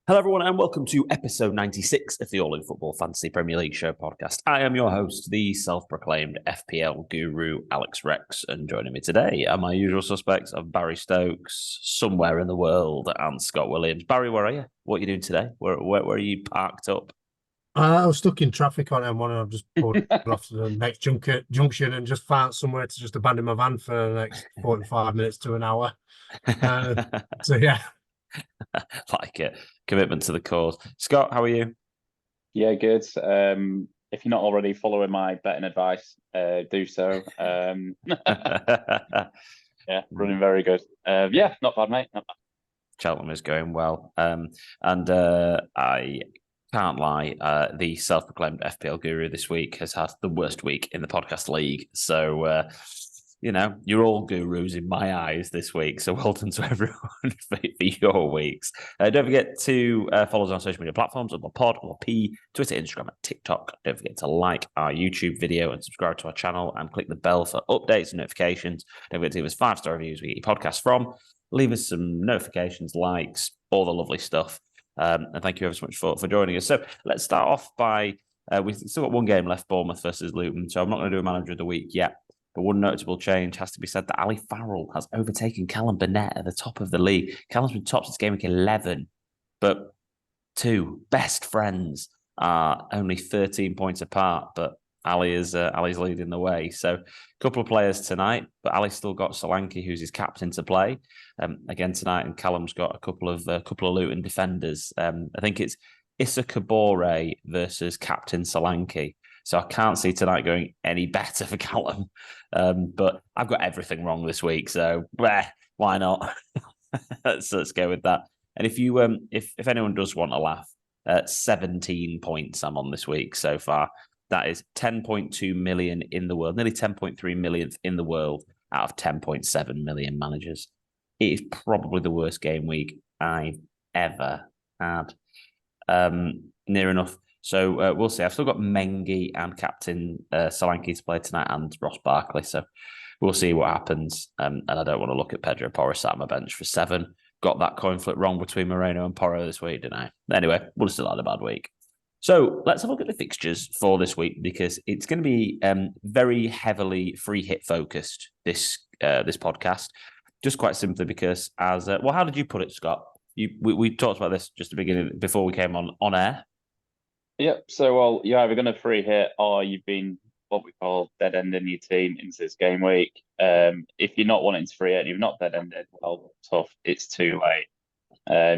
Hello, everyone, and welcome to episode 96 of the All in Football Fantasy Premier League Show podcast. I am your host, the self-proclaimed FPL guru, Alex Rex, and joining me today are my usual suspects of Barry Stokes, somewhere in the world, and Scott Williams. Barry, where are you? What are you doing today? Where are you parked up? I was stuck in traffic on M1 and I've just pulled off to the next junction and just found somewhere to just abandon my van for the next 45 minutes to an hour. So, yeah. Like it. Commitment to the cause. Scott, how are you? Yeah, good. If you're not already following my betting advice, do so. Yeah, running very good. Yeah, not bad, mate. Not bad. Cheltenham is going well. And I can't lie, the self-proclaimed FPL guru this week has had the worst week in the podcast league. So, you're all gurus in my eyes this week. So well done to everyone for your weeks. Don't forget to follow us on social media platforms, Pod, P, Twitter, Instagram, and TikTok. Don't forget to like our YouTube video and subscribe to our channel and click the bell for updates and notifications. Don't forget to give us 5-star reviews we get your podcast from. Leave us some notifications, likes, all the lovely stuff. And thank you ever so much for joining us. So let's start off by, we've still got one game left, Bournemouth versus Luton. So I'm not going to do a manager of the week yet. But one notable change has to be said that Ali Farrell has overtaken Callum Burnett at the top of the league. Callum's been top since game week 11, but two best friends are only 13 points apart. But Ali's leading the way. So a couple of players tonight, but Ali's still got Solanke, who's his captain, to play again tonight, and Callum's got a couple of Luton defenders. I think it's Issa Kabore versus Captain Solanke. So I can't see tonight going any better for Callum. But I've got everything wrong this week, so why not? let's go with that. And if you if anyone does want a laugh, 17 points I'm on this week so far. That is 10.2 million in the world, nearly 10.3 millionth in the world out of 10.7 million managers. It is probably the worst game week I've ever had. Near enough. So we'll see. I've still got Mengi and Captain Solanke to play tonight and Ross Barkley. So we'll see what happens. And I don't want to look at Pedro Porro sat on my bench for 7. Got that coin flip wrong between Moreno and Porro this week, didn't I? Anyway, we'll still had a bad week. So let's have a look at the fixtures for this week, because it's going to be very heavily free hit focused, this podcast. Just quite simply because how did you put it, Scott? We talked about this just at the beginning before we came on air. Yep. So, you're either going to free hit or you've been what we call dead ending your team into this game week. If you're not wanting to free hit and you've not dead ended, well, tough. It's too late.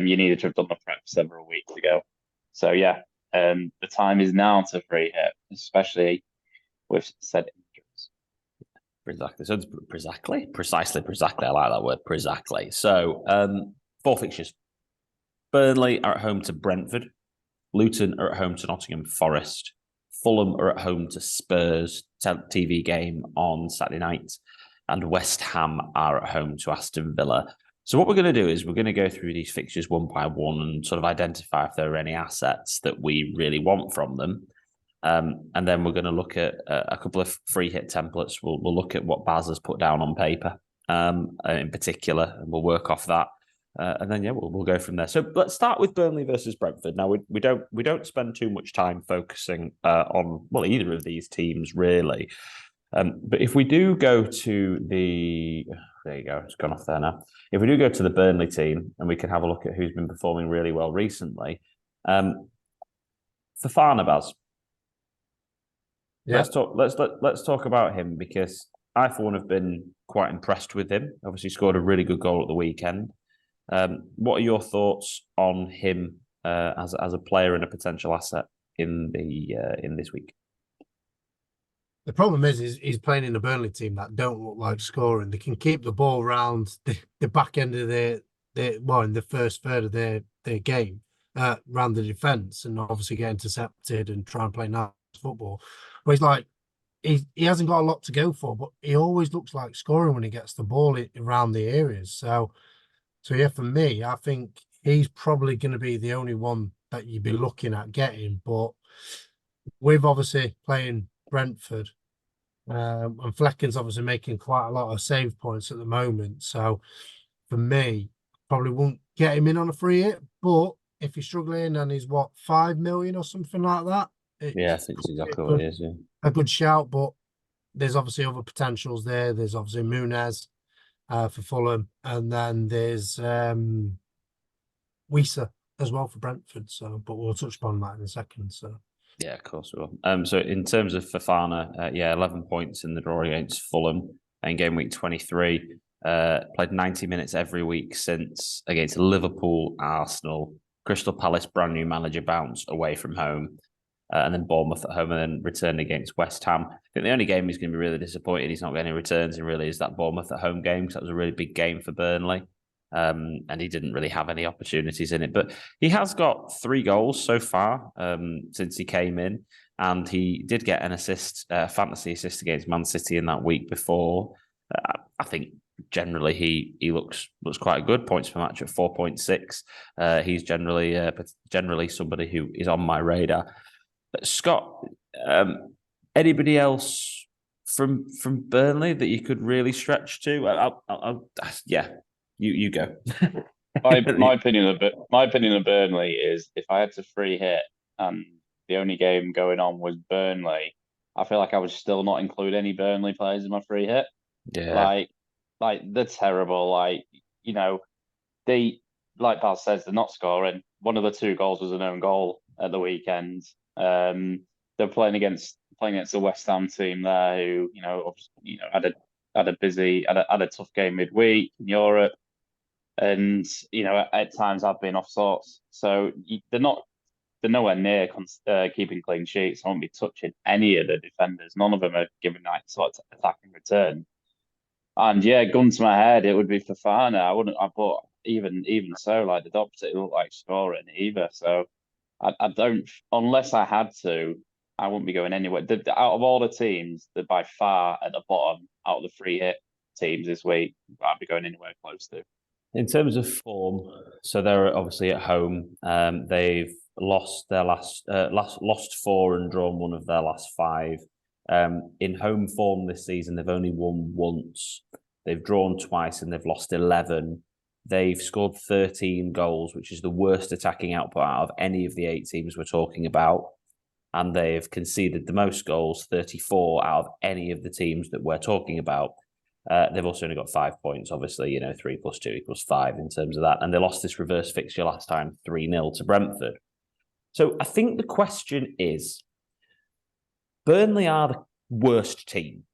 You needed to have done the prep several weeks ago. So yeah, the time is now to free hit, especially with said injuries. Exactly. So precisely. I like that word, precisely. So 4 fixtures. Burnley are at home to Brentford. Luton are at home to Nottingham Forest. Fulham are at home to Spurs, TV game on Saturday night. And West Ham are at home to Aston Villa. So what we're going to do is we're going to go through these fixtures one by one and sort of identify if there are any assets that we really want from them. And then we're going to look at a couple of free hit templates. We'll look at what Baz has put down on paper in particular, and we'll work off that. And then we'll go from there. So let's start with Burnley versus Brentford. Now we don't spend too much time focusing on either of these teams really. But if we do go to there you go, it's gone off there now. If we do go to the Burnley team and we can have a look at who's been performing really well recently, Fofana, Baz. Yeah. Let's talk about him, because I for one have been quite impressed with him. Obviously scored a really good goal at the weekend. What are your thoughts on him as a player and a potential asset in this week? The problem is he's playing in a Burnley team that don't look like scoring. They can keep the ball around the back end of in the first third of their game, around the defence, and obviously get intercepted and try and play nice football. But he hasn't got a lot to go for, but he always looks like scoring when he gets the ball around the areas. So yeah, for me, I think he's probably going to be the only one that you'd be looking at getting. But with obviously playing Brentford, and Flecken's obviously making quite a lot of save points at the moment. So for me, probably won't get him in on a free hit, but if he's struggling and he's 5 million or something like that. Yeah, I think it's exactly what it is. Yeah. A good shout, but there's obviously other potentials there. There's obviously Munez for Fulham, and then there's Wisa as well for Brentford. So, but we'll touch upon that in a second. So, yeah, of course we will. So in terms of Fofana, 11 points in the draw against Fulham in game week 23. Played 90 minutes every week since against Liverpool, Arsenal, Crystal Palace, brand new manager bounce away from home, and then Bournemouth at home, and then returned against West Ham. I think the only game he's going to be really disappointed he's not getting any returns in really is that Bournemouth at home game, because that was a really big game for Burnley. And he didn't really have any opportunities in it. But he has got 3 goals so far since he came in. And he did get an assist, fantasy assist against Man City in that week before. I think generally he looks quite good. Points per match at 4.6. He's generally somebody who is on my radar. Scott, anybody else from Burnley that you could really stretch to? You go. my opinion of Burnley is, if I had to free hit and the only game going on was Burnley, I feel like I would still not include any Burnley players in my free hit. Yeah. Like they're terrible. Like, like Pal says, they're not scoring. One of the 2 goals was an own goal at the weekend. They're playing against the West Ham team there, who had a tough game midweek in Europe, and at times I've been off sorts. So they're nowhere near keeping clean sheets. I won't be touching any of the defenders. None of them are giving that sort of attacking return. And yeah, gun to my head, it would be Fofana. But even so, like the opposite, it looked like scoring either. So I don't, unless I had to, I wouldn't be going anywhere. Out of all the teams, they're by far at the bottom out of the free hit teams this week. I'd be going anywhere close to. In terms of form, so they're obviously at home. They've lost their lost 4 and drawn 1 of their last 5. In home form this season, they've only won once. They've drawn twice and they've lost 11. They've scored 13 goals, which is the worst attacking output out of any of the 8 teams we're talking about. And they've conceded the most goals, 34 out of any of the teams that we're talking about. They've also only got 5 points, obviously, 3 + 2 = 5 in terms of that. And they lost this reverse fixture last time, 3-0 to Brentford. So I think the question is, Burnley are the worst team,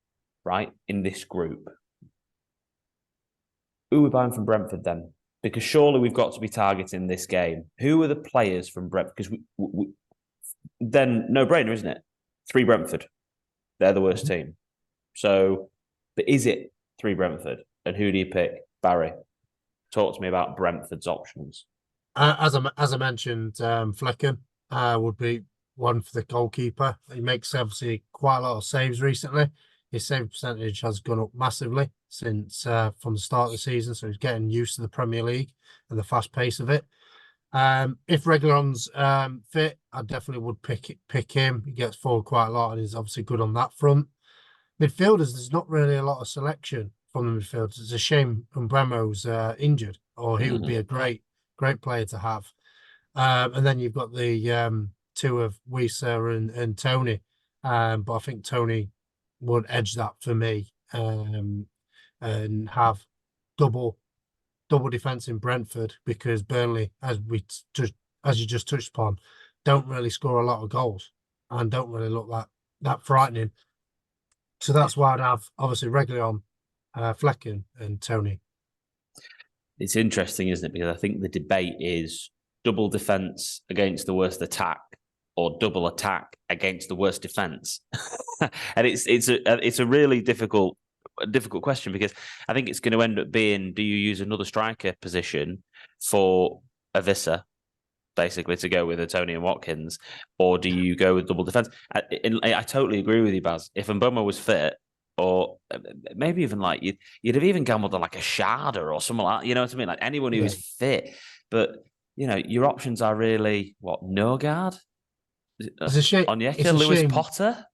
right, in this group. Who are we buying from Brentford then? Because surely we've got to be targeting this game. Who are the players from Brentford? Because then no-brainer, isn't it? 3 Brentford. They're the worst team. So, but is it 3 Brentford? And who do you pick? Barry, talk to me about Brentford's options. As I mentioned, Flecken would be one for the goalkeeper. He makes obviously quite a lot of saves recently. His save percentage has gone up massively since from the start of the season, so he's getting used to the Premier League and the fast pace of it. If Reguilón's fit, I definitely would pick him. He gets forward quite a lot and he's obviously good on that front. Midfielders, there's not really a lot of selection from the midfielders. It's a shame Mbremo's injured, or he would be a great player to have. And then you've got the 2 of Wisa and Tony. But I think Tony would edge that for me, and have double defense in Brentford, because Burnley, as you just touched upon, don't really score a lot of goals and don't really look that frightening. So that's why I'd have obviously Reguilón, Flecken, and Tony. It's interesting, isn't it? Because I think the debate is double defense against the worst attack, or double attack against the worst defense. And it's a really difficult question, because I think it's going to end up being, do you use another striker position for Avisa, basically, to go with a Tony and Watkins, or do you go with double defense? I totally agree with you, Baz. If Mboma was fit, or maybe even like you'd have even gambled on like a Sharda or someone like, you know what I mean? Like anyone who is fit. But your options are really what? Nørgaard? It's a shame. Onyeka, Lewis Potter?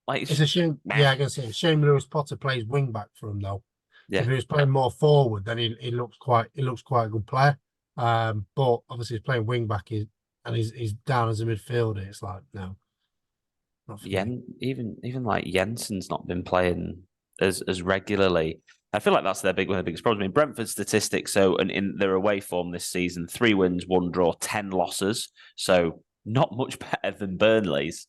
Like it's a shame. Yeah, I can say it's a shame Lewis Potter plays wing back for him though. Yeah. If he was playing more forward, then he looks quite a good player. But obviously he's playing wing back and he's down as a midfielder. It's like, no. Not for me. Even like Jensen's not been playing as regularly. I feel like that's one of their biggest problems. I mean, Brentford's statistics, so and in their away form this season, 3 wins, 1 draw, 10 losses. So not much better than Burnley's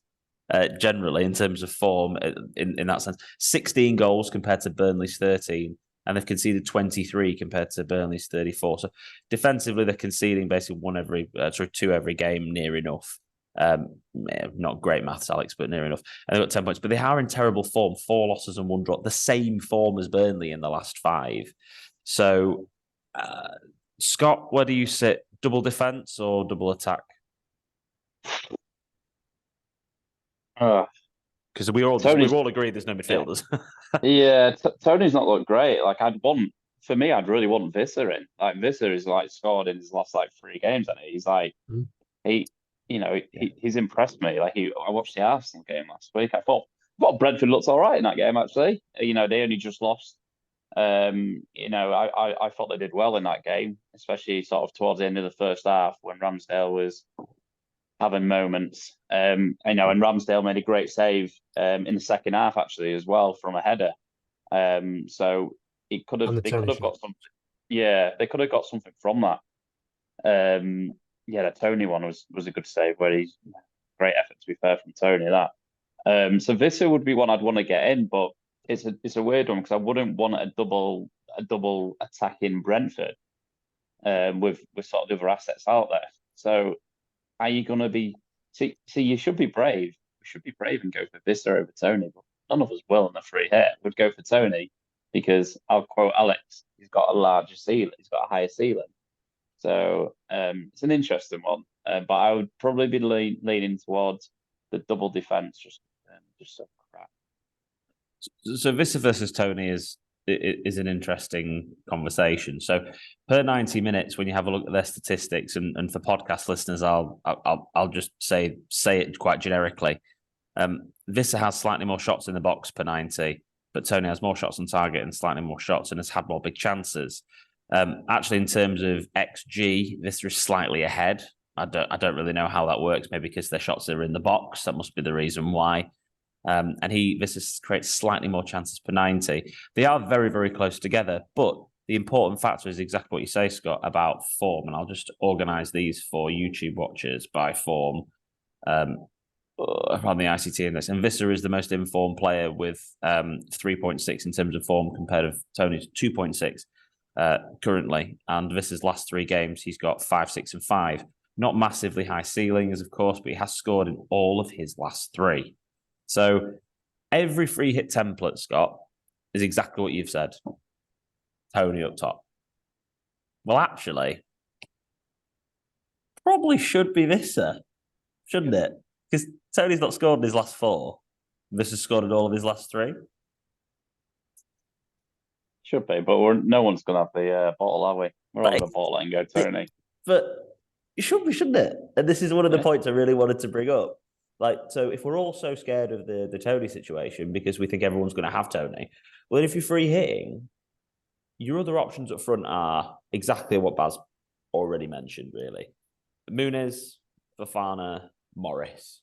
generally in terms of form in that sense. 16 goals compared to Burnley's 13, and they've conceded 23 compared to Burnley's 34. So defensively, they're conceding basically 2 every game, near enough. Not great maths, Alex, but near enough. And they've got 10 points, but they are in terrible form. 4 losses and 1 draw, the same form as Burnley in the last 5. So, Scott, where do you sit? Double defense or double attack? Because we all agree there's no midfielders. Yeah, Tony's not looked great. Like I'd really want Visser in. Like Visser is like scored in his last like 3 games, and he's like he's impressed me. Like I watched the Arsenal game last week. I thought Brentford looked all right in that game actually. They only just lost. I thought they did well in that game, especially sort of towards the end of the first half when Ramsdale was having moments. And Ramsdale made a great save in the second half actually as well from a header. So they could have got something. Yeah, they could have got something from that. The Tony one was a good save where he's great effort to be fair from Tony that. So Visser would be one I'd want to get in, but it's a weird one because I wouldn't want a double attack in Brentford with sort of the other assets out there. So are you going to be? See, you should be brave. We should be brave and go for Visser over Tony, but none of us will in the free hit. Would go for Tony because I'll quote Alex. He's got a larger ceiling. He's got a higher ceiling. So it's an interesting one. But I would probably be leaning towards the double defense. Just so crap. So Visser versus Tony is an interesting conversation. So per 90 minutes, when you have a look at their statistics, and for podcast listeners, I'll just say it quite generically. Visser has slightly more shots in the box per 90, but Tony has more shots on target and slightly more shots and has had more big chances. Actually, in terms of XG, Visser is slightly ahead. I don't really know how that works. Maybe because their shots are in the box. That must be the reason why. And Visser creates slightly more chances per 90. They are very, very close together, but the important factor is exactly what you say, Scott, about form. And I'll just organise these for YouTube watchers by form on the ICT index. And Visser is the most informed player with 3.6 in terms of form compared to Tony's 2.6 currently. And Visser's last 3 games, he's got 5, 6, and 5. Not massively high ceilings, of course, but he has scored in all of his last 3. So every free hit template, Scott, is exactly what you've said. Tony up top. Well, actually, probably should be Visser, shouldn't it? Because Tony's not scored in his last 4. Visser's scored in all of his last 3. Should be, but no one's going to have the bottle, are we? We're all going to bottle it and go Tony. But it should be, shouldn't it? And this is one of the points I really wanted to bring up. So if we're all so scared of the Tony situation because we think everyone's going to have Tony, well, then if you're free hitting, your other options up front are exactly what Baz already mentioned, really. Muniz, Fofana, Morris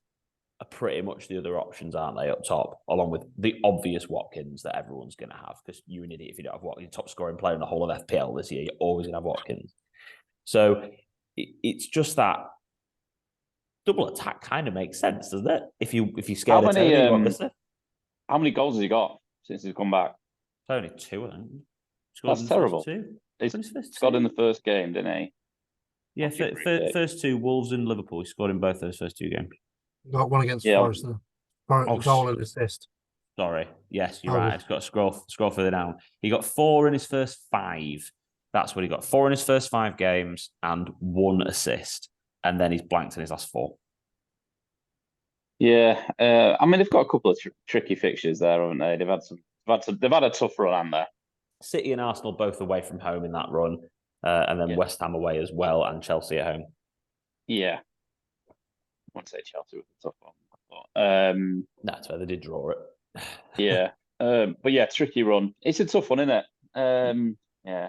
are pretty much the other options, aren't they, up top, along with the obvious Watkins that everyone's going to have, because you're an idiot if you don't have Watkins, top scoring player in the whole of FPL this year, you're always going to have Watkins. So it's just that double attack kind of makes sense, doesn't it? If you scale it, how many goals has he got since he's come back? Only 2, I think. That's terrible. He scored in the first game, didn't he? Yeah, first 2, Wolves and Liverpool. He scored in both those first 2 games. Got one against Forest, goal and assist. Sorry. Yes, you're right. I've got to scroll further down. He got 4 in his first 5. That's what he got. 4 in his first 5 games and 1 assist. And then he's blanked in his last 4. Yeah, I mean they've got a couple of tricky fixtures there, haven't they? They've had a tough run, haven't they? City and Arsenal both away from home in that run, and then West Ham away as well, and Chelsea at home. Yeah, I wouldn't say Chelsea was a tough one, but that's where they did draw it. Yeah, but yeah, tricky run. It's a tough one, isn't it? Yeah.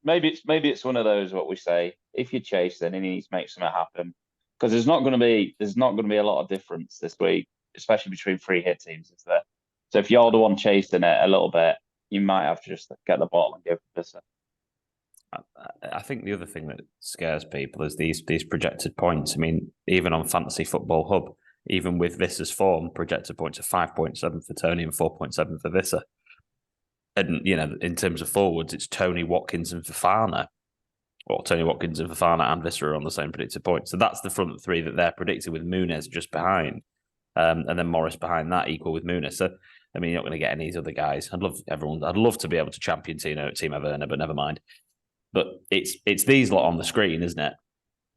maybe it's one of those what we say. If you chase, then he needs to make something happen because there's not going to be a lot of difference this week, especially between free hit teams. Is there? So if you're the one chasing it a little bit, you might have to just get the ball and go for this. I think the other thing that scares people is these projected points. I mean, even on Fantasy Football Hub, even with Vissa's form, projected points are 5.7 for Tony and 4.7 for Vissa. And, in terms of forwards, it's Tony, Watkins and Fofana. Or Tony Watkins and Fofana and Vissa are on the same predicted points. So that's the front three that they're predicted with Muniz just behind. And then Morris behind that, equal with Muniz. So, I mean, you're not going to get any of these other guys. I'd love to be able to champion Team Averna, but never mind. But it's these lot on the screen, isn't it?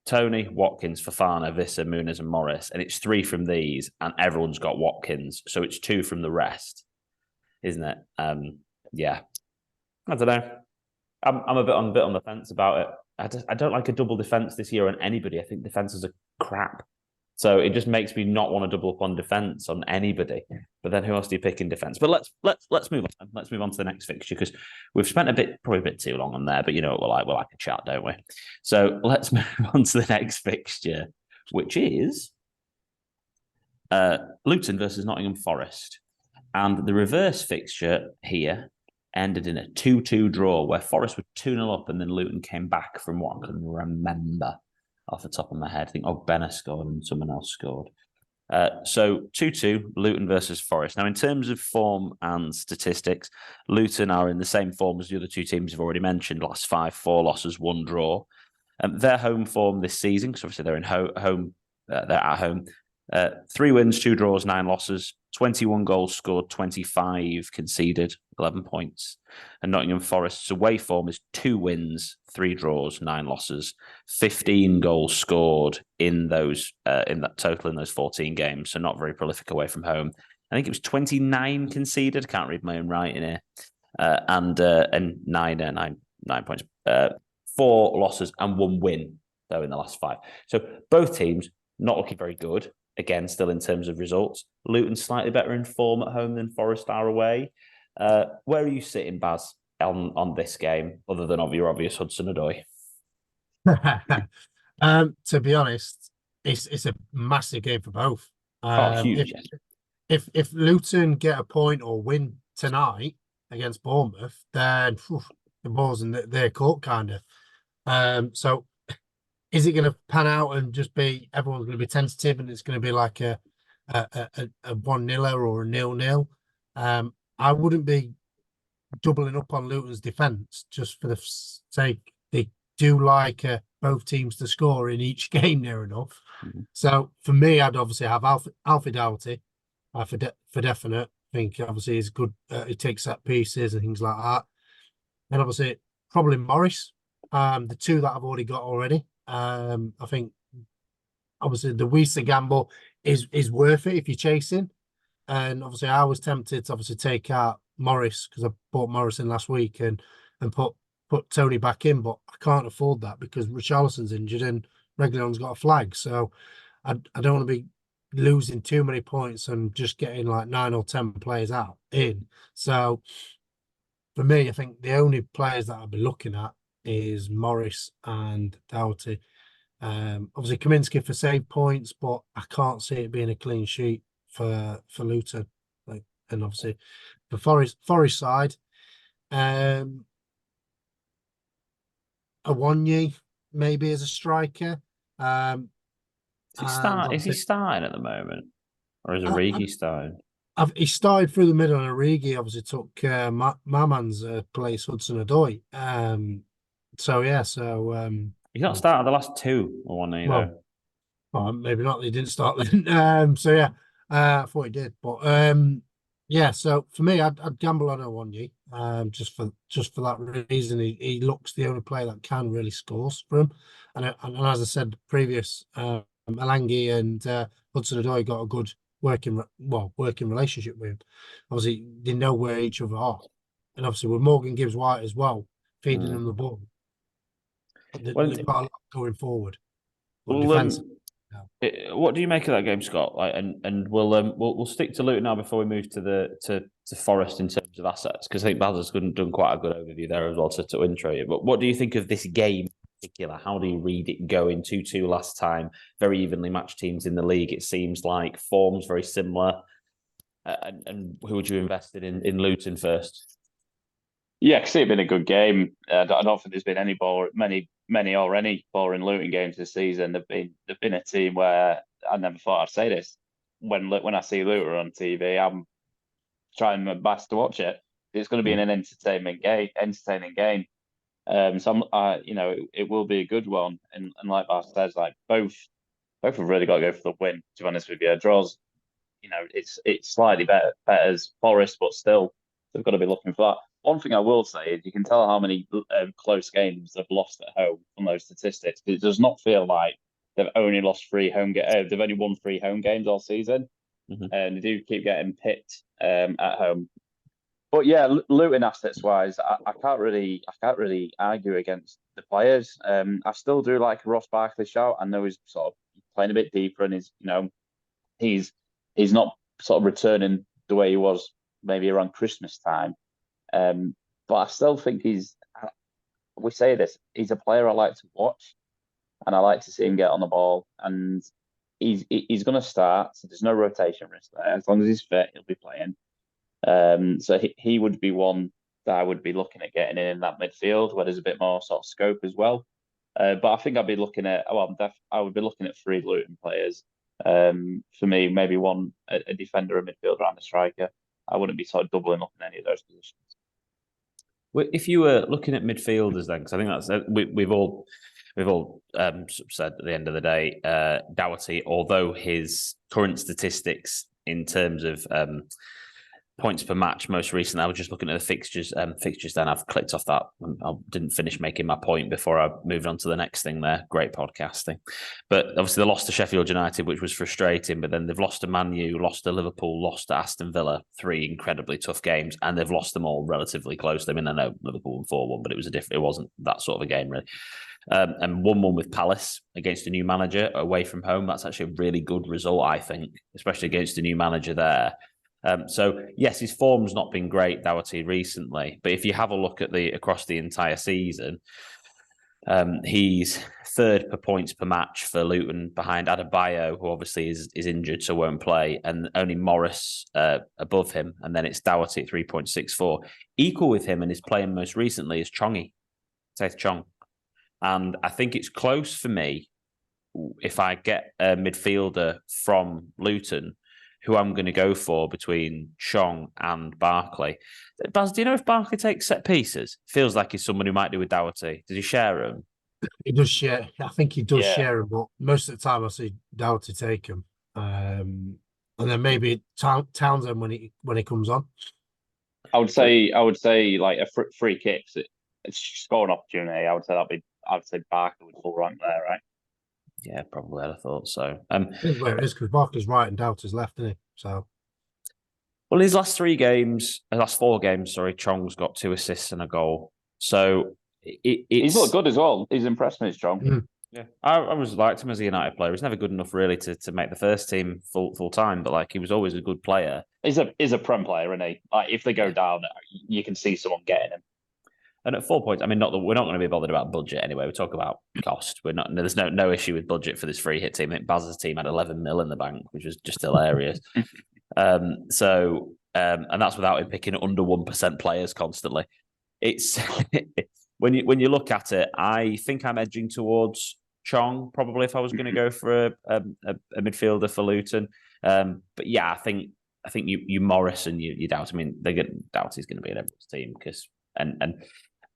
Tony, Watkins, Fofana, Vissa, Muniz, and Morris. And it's 3 from these, and everyone's got Watkins. So it's 2 from the rest, isn't it? Yeah. I don't know. I'm a bit on the fence about it. I don't like a double defence this year on anybody. I think defences are crap. So it just makes me not want to double up on defence on anybody. But then who else do you pick in defence? But let's move on. Let's move on to the next fixture because we've spent probably a bit too long on there. But you know what we're like a chat, don't we? So let's move on to the next fixture, which is Luton versus Nottingham Forest, and the reverse fixture here ended in a 2-2 draw where Forest were 2-0 up and then Luton came back from what I can remember off the top of my head. I think Ogbena scored and someone else scored. So 2-2, Luton versus Forest. Now, in terms of form and statistics, Luton are in the same form as the other two teams I've already mentioned. Last 5, 4 losses, 1 draw. Their home form this season, because obviously they're in home, they're at home. 3 wins, 2 draws, 9 losses, 21 goals scored, 25 conceded, 11 points. And Nottingham Forest's away form is 2 wins, 3 draws, 9 losses, 15 goals scored in those in that total in those 14 games. So not very prolific away from home. I think it was 29 conceded. I can't read my own writing here. And 9 points. 4 losses and 1 win though in the last 5. So both teams not looking very good. Again, still in terms of results. Luton slightly better in form at home than Forest are away. Where are you sitting, Baz, on this game, other than your obvious Hudson-Odoi? To be honest, it's a massive game for both. Huge. If Luton get a point or win tonight against Bournemouth, then the ball's in their court, kind of. So is it going to pan out and just be everyone's going to be tentative and it's going to be like a 1-0 or a 0-0? I wouldn't be doubling up on Luton's defence just for the sake they do like both teams to score in each game near enough. Mm-hmm. So for me, I'd obviously have Alfie Doughty for definite. I think obviously he's good. He takes set pieces and things like that. And obviously probably Morris. The 2 that I've already got already. I think obviously the Wisa gamble is worth it if you're chasing, and obviously I was tempted to obviously take out Morris because I bought Morris in last week and put Tony back in, but I can't afford that because Richarlison's injured and Reguilon's got a flag, so I don't want to be losing too many points and just getting like 9 or 10 players out in. So for me, I think the only players that I'll be looking at is Morris and Doughty. Obviously Kaminsky for save points, but I can't see it being a clean sheet for Luton. And obviously the Forest side, Awonyi maybe as a striker. Is he starting at the moment, or is Origi starting? He started through the middle, and Origi obviously took Maman's place, Hudson-Odoi. He's not started the last 2 or 1 either. Well, maybe not. He didn't start then. I thought he did, but so for me, I'd gamble on Awonyi, just for that reason. He looks the only player that can really score for him, and as I said previous, Alangi and Hudson-Odoi got a good working relationship with him. Obviously, they know where each other are, and obviously with Morgan Gibbs-White as well, feeding them the ball. They've got a lot going forward. What do you make of that game, Scott? Like, and we'll stick to Luton now before we move to Forest in terms of assets, because I think Baz has done quite a good overview there as well to intro you. But what do you think of this game in particular? How do you read it going 2-2 last time? Very evenly matched teams in the league. It seems like form's very similar. And who would you invest in Luton first? Yeah, because it's been a good game. I don't think there's been any boring Luton games this season. They've been a team where I never thought I'd say this. When I see Luton on TV, I'm trying my best to watch it. It's going to be an entertaining game. It will be a good one. And like Bas says, like both have really got to go for the win. To be honest with you, draws, it's slightly better as Forest, but still they've got to be looking for that. One thing I will say is you can tell how many close games they've lost at home from those statistics. It does not feel like they've only lost they've only won 3 home games all season, and they do keep getting pipped at home. But yeah, Luton assets wise, I can't really argue against the players. I still do like Ross Barkley shout. I know he's sort of playing a bit deeper, and he's not sort of returning the way he was maybe around Christmas time. But I still think he's a player I like to watch, and I like to see him get on the ball. And he's going to start, so there's no rotation risk there. As long as he's fit, he'll be playing. So he would be one that I would be looking at getting in that midfield where there's a bit more sort of scope as well. But I think I'd be looking at I would be looking at 3 Luton players. For me, maybe one a defender, a midfielder, and a striker. I wouldn't be sort of doubling up in any of those positions. If you were looking at midfielders, then, because I think that's we've all said at the end of the day, Doherty, although his current statistics in terms of points per match most recently, I was just looking at the fixtures. Then I've clicked off that. I didn't finish making my point before I moved on to the next thing there. Great podcasting. But obviously they lost to Sheffield United, which was frustrating, but then they've lost to Man U, lost to Liverpool, lost to Aston Villa, 3 incredibly tough games, and they've lost them all relatively close. I mean, I know Liverpool won 4-1, but it wasn't that sort of a game really. And 1-1 with Palace against a new manager away from home. That's actually a really good result, I think, especially against a new manager there. So yes, his form's not been great, Doherty, recently. But if you have a look at across the entire season, he's 3rd per points per match for Luton, behind Adebayo, who obviously is injured, so won't play, and only Morris above him. And then it's Doherty at 3.64. Equal with him and is playing most recently is Taith Chong. And I think it's close for me if I get a midfielder from Luton who I'm going to go for between Chong and Barkley. Baz, do you know if Barkley takes set pieces? Feels like he's someone who might do with Doherty. Does he share them? He does share. I think he does share them, but most of the time I see Doherty take them. And then maybe Townsend when he comes on. I would say like a free kicks. It's scoring opportunity. I would say Barkley would full rank there, right? Yeah, probably. I'd have thought so. It's where it is because Barkley's right and Doubter's left, isn't he? So, well, his last 4 games, sorry, Chong's got 2 assists and a goal. So he's looked good as well. He's impressed me, Chong. Mm-hmm. Yeah, I always liked him as a United player. He's never good enough really to make the first team full time, but like he was always a good player. He's a prem player, isn't he? Like if they go down, you can see someone getting him. And at 4 points, I mean, we're not going to be bothered about budget anyway. We talk about cost. There's no issue with budget for this free hit team. I think Baz's team had 11 mil in the bank, which was just hilarious. And that's without him picking under 1% players constantly. It's when you look at it, I think I'm edging towards Chong probably if I was going to go for a midfielder for Luton. But yeah, I think you Morris and you Doubt. I mean, Doughty's going to be in everyone's team because and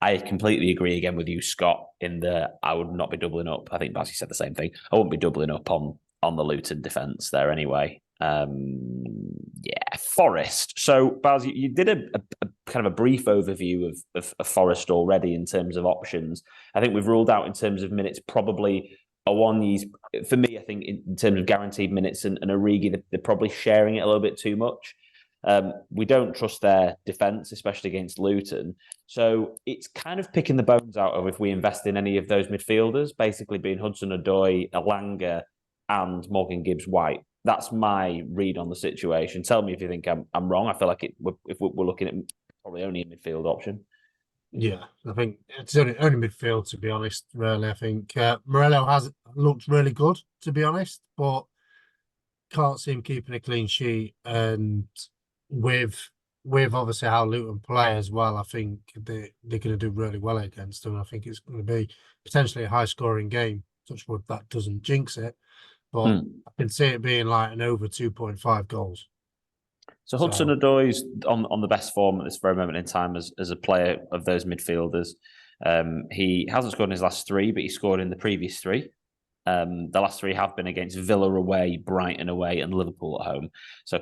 I completely agree again with you, Scott, in that I would not be doubling up. I think Bazzy said the same thing. I wouldn't be doubling up on the Luton defence there anyway. Forest. So, Baz, you did a kind of a brief overview of Forest already in terms of options. I think we've ruled out in terms of minutes probably Awoniyi's, for me, I think in terms of guaranteed minutes and Origi, they're probably sharing it a little bit too much. We don't trust their defence, especially against Luton. So it's kind of picking the bones out of if we invest in any of those midfielders, basically being Hudson-Odoi, Elanga, and Morgan Gibbs-White. That's my read on the situation. Tell me if you think I'm wrong. I feel like if we're looking at probably only a midfield option. Yeah, I think it's only midfield, to be honest, really. I think Morello has looked really good, to be honest, but can't see him keeping a clean sheet. And with obviously how Luton play as well, I think they're going to do really well against them. I think it's going to be potentially a high-scoring game. Touch wood, that doesn't jinx it. But I can see it being like an over 2.5 goals. So Hudson-Odoi's on the best form at this very moment in time as a player of those midfielders. He hasn't scored in his last three, but he scored in the previous three. The last three have been against Villa away, Brighton away, and Liverpool at home. So,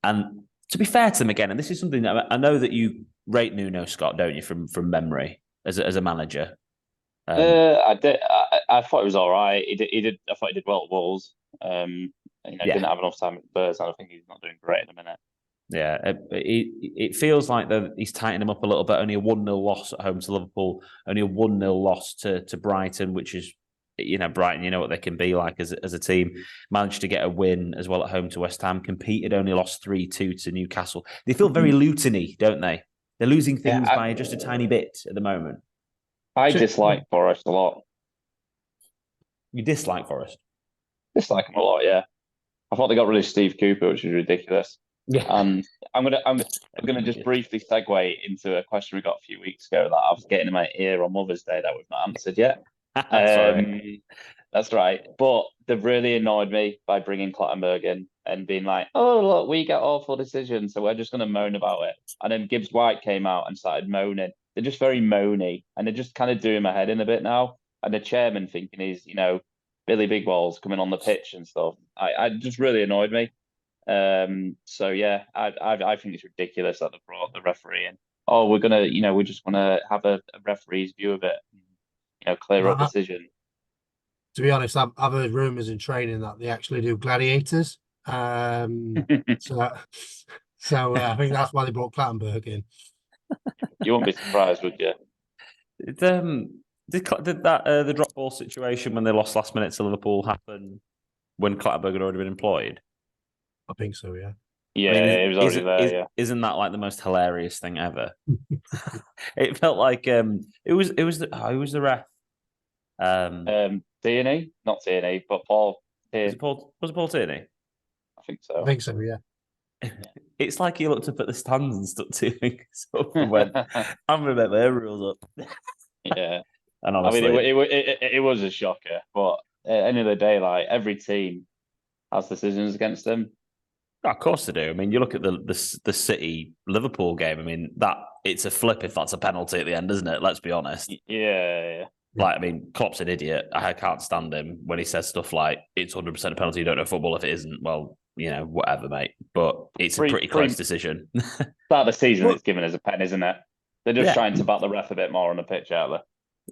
and to be fair to them again, and this is something that I know that you rate Nuno, Scott, don't you, from memory as a manager? I did. I thought it was all right. He did. I thought he did well at Wolves. Didn't have enough time at Spurs. I think he's not doing great at the minute. Yeah, it feels like he's tightening him up a little bit. Only a 1-0 loss at home to Liverpool. Only a 1-0 loss to Brighton, which is, Brighton, you know what they can be like as a team. Managed to get a win as well at home to West Ham. Competed, only lost 3-2 to Newcastle. They feel very Luton-y, don't they? They're losing things by just a tiny bit at the moment. I dislike Forest a lot. You dislike Forest? Dislike him a lot, yeah. I thought they got rid of Steve Cooper, which is ridiculous. Yeah. And I'm gonna just briefly segue into a question we got a few weeks ago that I was getting in my ear on Mother's Day that we've not answered yet. That's right. But they've really annoyed me by bringing Clattenburg in and being like, "Oh look, we get awful decisions, so we're just gonna moan about it." And then Gibbs White came out and started moaning. They're just very moany, and they're just kind of doing my head in a bit now. And the chairman thinking he's, Billy Big Balls coming on the pitch and stuff. I just really annoyed me. So yeah, I think it's ridiculous that they brought the referee in. Oh, we're gonna, we just want to have a referee's view of it, clear up decision. To be honest, I've heard rumours in training that they actually do gladiators. So I think that's why they brought Clattenburg in. You won't be surprised, would you? Did that the drop ball situation when they lost last minute to Liverpool happen when Clattenburg had already been employed? I think so, yeah. Yeah, it was already there. Yeah, isn't that like the most hilarious thing ever? It felt like it was the ref. Tierney, not Tierney, but Paul. Was it Paul Tierney? I think so. Yeah. It's like he looked up at the stands and stuck two fingers up and went, "I'm gonna bet my rules up." Yeah, and honestly, it was a shocker. But at the end of the day, like every team has decisions against them. Of course they do. I mean, you look at the City Liverpool game. I mean, that it's a flip if that's a penalty at the end, isn't it? Let's be honest. Yeah. Like, I mean, Klopp's an idiot. I can't stand him when he says stuff like, "It's 100% a penalty. You don't know football if it isn't." Well, whatever, mate. But it's a pretty close decision. Start of the season, it's given as a pen, isn't it? They're just trying to back the ref a bit more on the pitch, aren't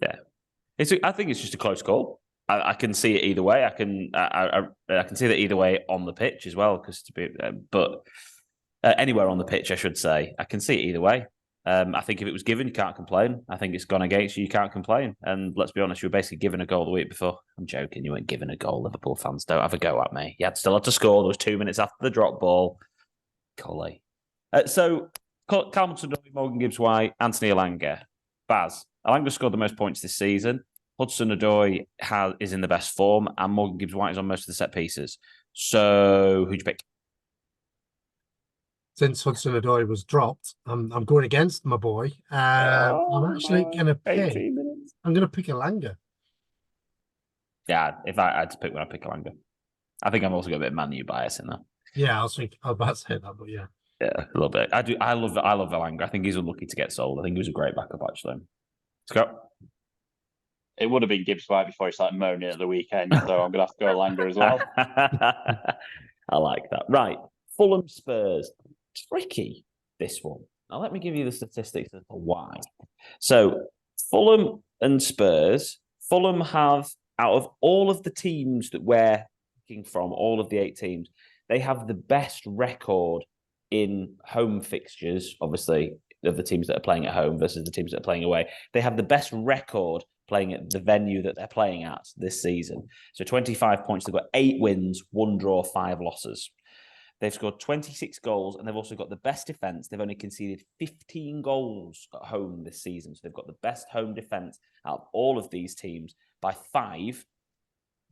they? Yeah, I think it's just a close call. I can see it either way. I can see that either way on the pitch as well. But anywhere on the pitch, I should say, I can see it either way. I think if it was given, you can't complain. I think it's gone against you, you can't complain. And let's be honest, you were basically given a goal the week before. I'm joking, you weren't given a goal. Liverpool fans, don't have a go at me. You still had to score. There was 2 minutes after the drop ball. Golly. So, Carlton, Morgan Gibbs-White, Anthony Elanga. Baz. Elanga scored the most points this season. Hudson-Odoi is in the best form, and Morgan Gibbs-White is on most of the set pieces. So, who'd you pick? Since Hudson-Odoi was dropped, I'm going against my boy. I'm actually going to pick. I'm going to pick Elanga. Yeah, if I had to pick one, I'd pick Elanga. I think I'm also got a bit of Man U bias in there. Yeah, I was about to say that, but yeah. Yeah, a little bit. I love Elanga. I think he's unlucky to get sold. I think he was a great backup, actually. Scott? It would have been Gibbs White before he started moaning at the weekend, so I'm going to have to go Elanga as well. I like that. Right, Fulham Spurs. Tricky, this one. Now, let me give you the statistics as to why. So, Fulham and Spurs, Fulham have, out of all of the teams that we're picking from, all of the 8 teams, they have the best record in home fixtures, obviously, of the teams that are playing at home versus the teams that are playing away. They have the best record playing at the venue that they're playing at this season. So 25 points. They've got 8 wins, 1 draw, 5 losses. They've scored 26 goals, and they've also got the best defence. They've only conceded 15 goals at home this season. So they've got the best home defence out of all of these teams by 5.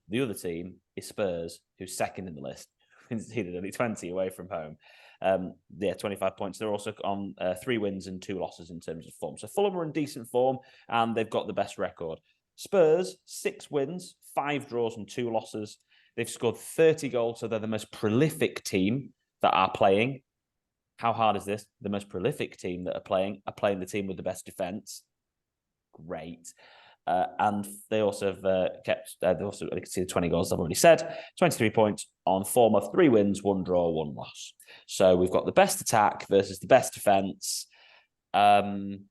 The other team is Spurs, who's second in the list, conceded only 20 away from home. 25 points. They're also on 3 wins and 2 losses in terms of form. So Fulham are in decent form, and they've got the best record. Spurs, 6 wins, 5 draws and 2 losses. They've scored 30 goals, so they're the most prolific team that are playing. How hard is this? The most prolific team that are playing the team with the best defence. Great. And they also have they also conceded 20 goals, I've already said. 23 points on form of 3 wins, 1 draw, 1 loss. So we've got the best attack versus the best defence. Fulham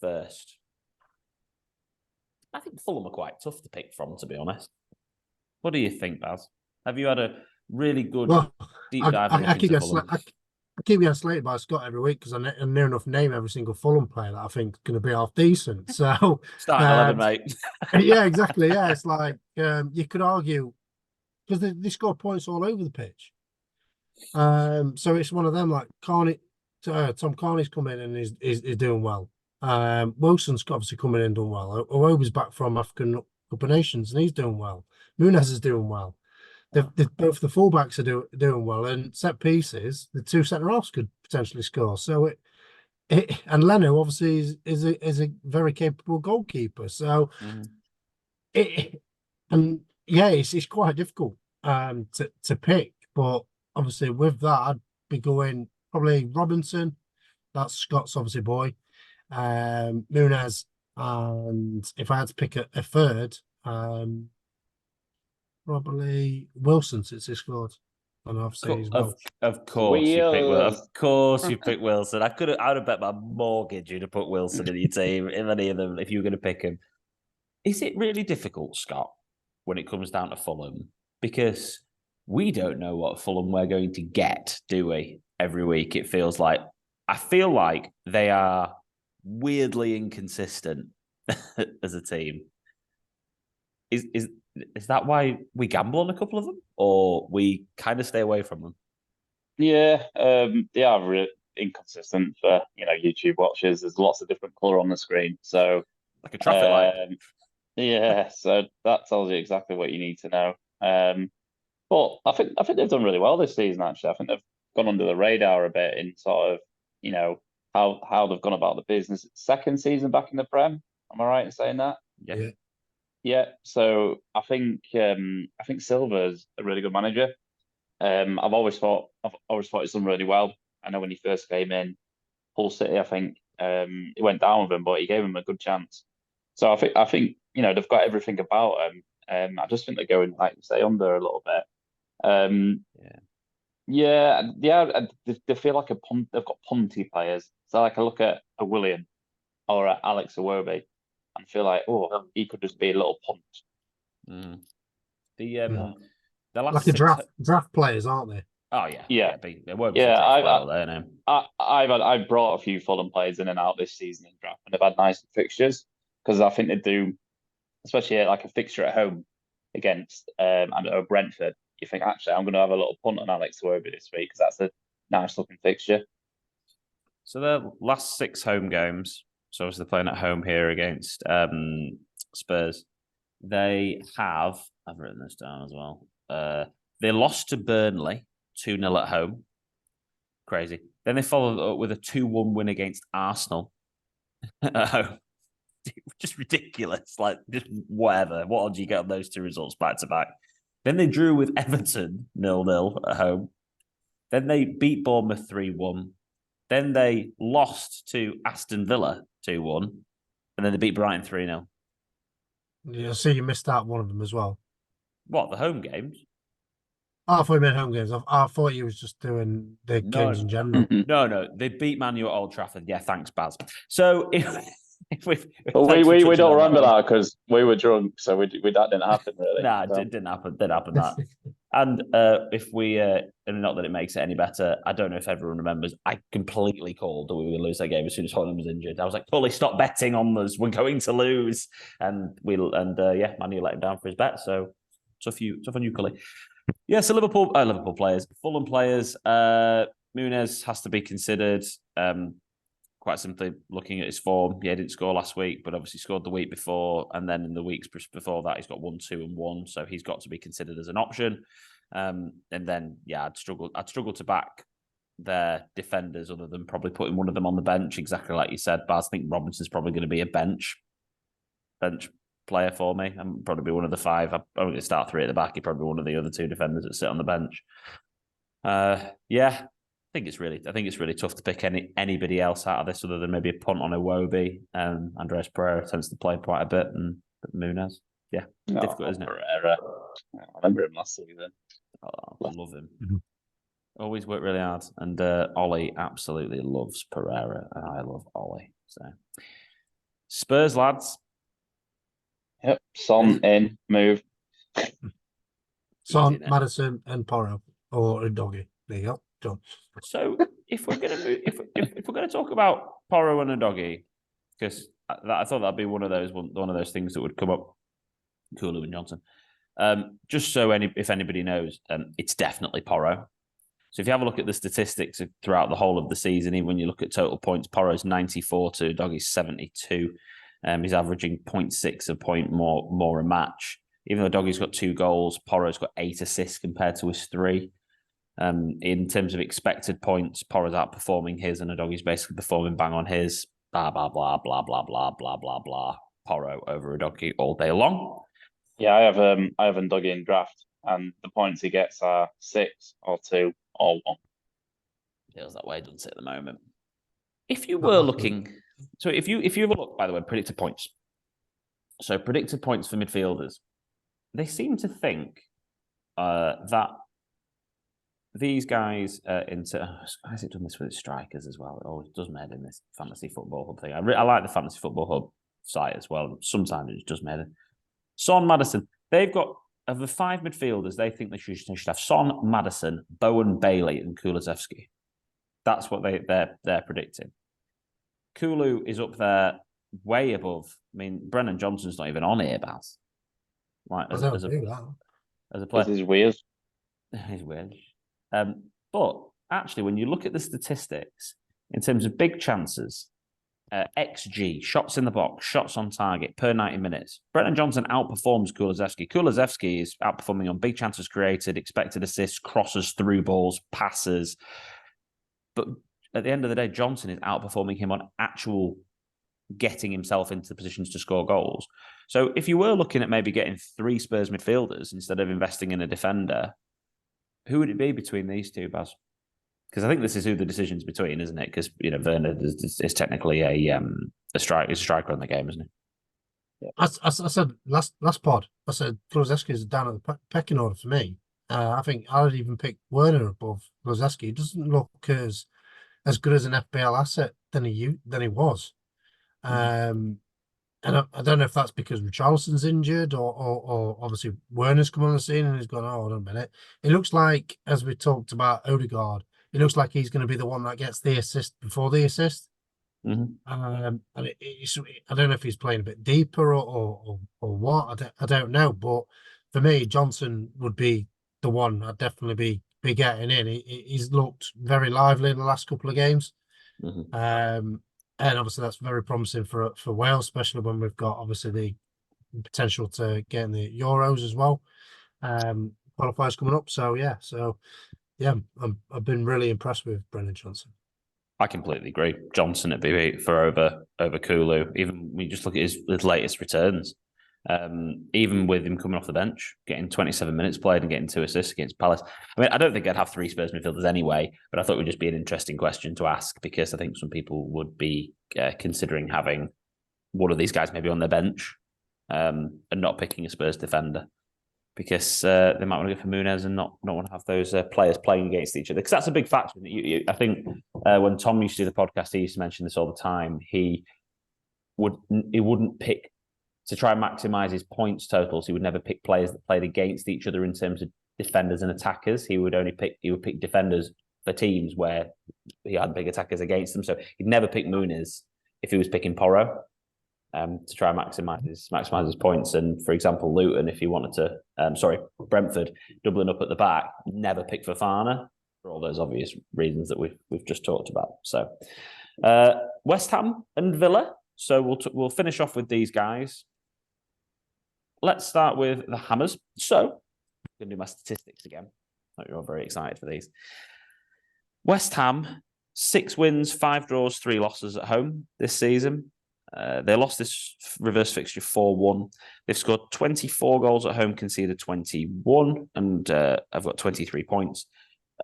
first. I think Fulham are quite tough to pick from, to be honest. What do you think, Baz? Have you had a really good deep dive into Fulham? I keep getting slated by Scott every week because I near enough name every single Fulham player that I think is going to be half decent. So starting 11, mate. Yeah, exactly. Yeah, it's like you could argue because they score points all over the pitch. So it's one of them. Like Tom Carney's come in and is doing well. Wilson's obviously coming in and doing well. Owobi's back from African Cup of Nations and he's doing well. Muniz is doing well. Both the fullbacks are doing well, and set pieces, the 2 centre halves could potentially score. So and Leno obviously is a very capable goalkeeper. So it's quite difficult to pick. But obviously with that, I'd be going probably Robinson. That's Scott's obviously boy. Muniz, and if I had to pick a third, probably Wilson since he scored. And obviously he's Welsh. Of course you picked Wilson. I'd have bet my mortgage you'd have put Wilson in your team if any of them, if you were going to pick him. Is it really difficult, Scott, when it comes down to Fulham? Because we don't know what Fulham we're going to get, do we? Every week it feels like. I feel like they are weirdly inconsistent as a team. Is that why we gamble on a couple of them, or we kind of stay away from them? Yeah, they are really inconsistent for YouTube watchers. There's lots of different colour on the screen, so like a traffic light. Yeah, so that tells you exactly what you need to know. But I think they've done really well this season. Actually, I think they've gone under the radar a bit in sort of how they've gone about the business. Second season back in the Prem. Am I right in saying that? Yeah. Yeah, so I think Silva's a really good manager. I've always thought he's done really well. I know when he first came in, Hull City, I think he went down with him, but he gave him a good chance. So I think they've got everything about him. I just think they're going, like you say, under a little bit. They feel like they've got punty players. So like I look at a Willian or at Alex Iwobi and feel like, he could just be a little punt. The last like a draft players, aren't they? Oh yeah, I've brought a few Fulham players in and out this season in draft, and they've had nice fixtures because I think they do, especially like a fixture at home against Brentford. You think actually I'm going to have a little punt on Alex Iwobi this week because that's a nice looking fixture. So their last 6 home games. So obviously they're playing at home here against Spurs. They have, I've written this down as well. They lost to Burnley 2-0 at home. Crazy. Then they followed up with a 2-1 win against Arsenal at home. Just ridiculous. Like, just whatever. What odds you get on those 2 results back to back? Then they drew with Everton 0-0 at home. Then they beat Bournemouth 3-1. Then they lost to Aston Villa 2-1. And then they beat Brighton 3-0. Yeah, I see you missed out one of them as well. What, the home games? I thought you meant home games. I thought you was just doing the games in general. No. They beat Man U at Old Trafford. Yeah, thanks, Baz. So if we don't remember that because we were drunk, so that didn't happen really. Nah, it didn't happen. Didn't happen that. And if we, and not that it makes it any better, I don't know if everyone remembers, I completely called that we were going to lose that game as soon as Holland was injured. I was like, Tully, stop betting on us. We're going to lose. And Man U let him down for his bet. So tough on you, Cully. Yeah, so Liverpool players, Fulham players, Muniz has to be considered. Quite simply, looking at his form, he didn't score last week, but obviously scored the week before, and then in the weeks before that, he's got 1, 2, and 1, so he's got to be considered as an option. And then, I'd struggle to back their defenders other than probably putting one of them on the bench, exactly like you said, Baz. I think Robinson's probably going to be a bench player for me, and probably be one of the 5. I'm going to start 3 at the back. He's probably one of the other 2 defenders that sit on the bench. I think it's really tough to pick anybody else out of this other than maybe a punt on Iwobi. Andres Pereira tends to play quite a bit, and Muniz. Yeah, difficult, isn't it? Pereira. I remember him last season. Oh, I love him. Mm-hmm. Always worked really hard, and Ollie absolutely loves Pereira, and I love Ollie. So, Spurs lads. Yep, Son in move. Son, Maddison, and Porro, or a doggy. There you go. Done. So if we're going to talk about Porro and a doggy, because I thought that'd be one of those things that would come up, Kulu and Johnson. Just so if anybody knows, it's definitely Porro. So if you have a look at the statistics throughout the whole of the season, even when you look at total points, Porro's 94 to Doggy's 72. He's averaging 0.6 a point more a match. Even though Doggy's got 2 goals, Porro's got 8 assists compared to his 3. In terms of expected points, Porro's outperforming his, and Udoggy's basically performing bang on his. Blah blah blah blah blah blah blah blah blah. Porro over Udoggy all day long. Yeah, I have Udoggy in draft, and the points he gets are 6 or 2 or 1. Feels that way, doesn't it, at the moment? If you were looking, so if you have a look, by the way, predicted points. So predicted points for midfielders, they seem to think that these guys has it done this with its strikers as well? It always does made in this fantasy football hub thing. I like the fantasy football hub site as well. Sometimes it just made it. Son, Maddison, they've got of the 5 midfielders, they think they should have Son, Maddison, Bowen, Bailey, and Kulusevski. That's what they're predicting. Kulu is up there way above. I mean, Brennan Johnson's not even on here, Baz. Like as a player. This is weird. He's weird. But actually, when you look at the statistics in terms of big chances, XG, shots in the box, shots on target per 90 minutes, Brennan Johnson outperforms Kulusevski. Kulusevski is outperforming on big chances created, expected assists, crosses, through balls, passes. But at the end of the day, Johnson is outperforming him on actual getting himself into positions to score goals. So if you were looking at maybe getting 3 Spurs midfielders instead of investing in a defender, who would it be between these 2, Baz? Because I think this is who the decision's between, isn't it? Because Werner is technically a striker in the game, isn't he? Yeah. I said last pod, I said Kulusevski is down at the pecking order for me. I think I would even pick Werner above Kulusevski. He doesn't look as good as an FPL asset than he was. And I don't know if that's because Richarlison's injured or obviously Werner's come on the scene and he's gone, hold on a minute. It looks like, as we talked about Odegaard, it looks like he's going to be the one that gets the assist before the assist. Mm-hmm. And I don't know if he's playing a bit deeper or what. I don't know. But for me, Johnson would be the one I'd definitely be getting in. He's looked very lively in the last couple of games. Mm-hmm. And obviously that's very promising for Wales, especially when we've got obviously the potential to get in the Euros as well. Qualifiers coming up. So I've been really impressed with Brennan Johnson. I completely agree. Johnson at BB for over Kulu. Even when you just look at his latest returns, even with him coming off the bench, getting 27 minutes played and getting 2 assists against Palace. I mean, I don't think I'd have 3 Spurs midfielders anyway, but I thought it would just be an interesting question to ask because I think some people would be considering having one of these guys maybe on their bench and not picking a Spurs defender because they might want to go for Muniz and not want to have those players playing against each other. Because that's a big factor. I think when Tom used to do the podcast, he used to mention this all the time. He wouldn't pick to try and maximise his points totals. He would never pick players that played against each other in terms of defenders and attackers. He would pick defenders for teams where he had big attackers against them. So he'd never pick Muniz if he was picking Porro to try and maximize his points. And for example, Luton, if he wanted to, Brentford doubling up at the back, never pick Fofana for all those obvious reasons that we've just talked about. So West Ham and Villa. So we'll finish off with these guys. Let's start with the Hammers. So I'm going to do my statistics again. I hope you're all very excited for these. West Ham, 6 wins, 5 draws, 3 losses at home this season. They lost this reverse fixture 4-1. They've scored 24 goals at home, conceded 21, and have got 23 points.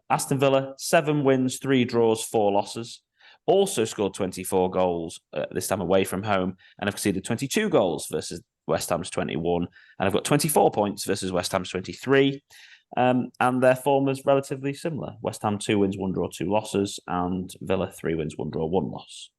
Aston Villa, 7 wins, 3 draws, 4 losses. Also scored 24 goals, this time away from home, and have conceded 22 goals versus West Ham's 21, and have got 24 points versus West Ham's 23. And their form is relatively similar. West Ham 2 wins, 1 draw, 2 losses, and Villa 3 wins, 1 draw, 1 loss.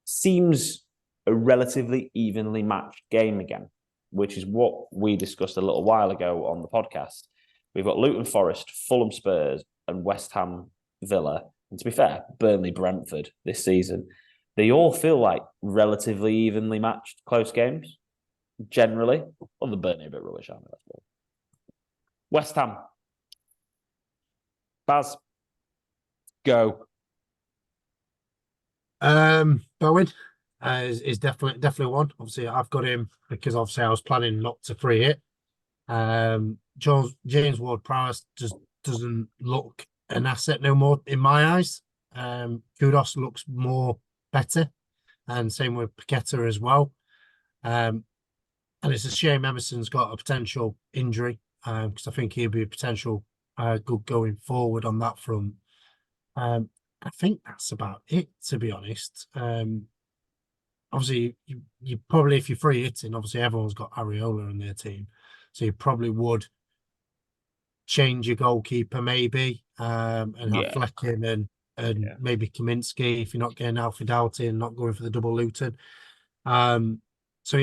Seems a relatively evenly matched game again, which is what we discussed a little while ago on the podcast. We've got Luton Forest, Fulham Spurs, and West Ham Villa. And to be fair, Burnley Brentford this season. They all feel like relatively evenly matched close games, generally. Well, the Burnley a bit rubbish, aren't they? West Ham. Baz, go. Bowen is definitely one. Obviously, I've got him because obviously I was planning not to free hit. James Ward-Prowse just doesn't look an asset no more in my eyes. Kudos looks more better, and same with Paqueta as well. And it's a shame Emerson's got a potential injury because I think he'll be a potential good going forward on that front. I think that's about it, to be honest. Obviously, you probably, if you're free hitting, obviously everyone's got Areola in their team, so you probably would change your goalkeeper maybe and have Flecken and maybe Kaminsky if you're not getting Alfie Doughty and not going for the double Luton. So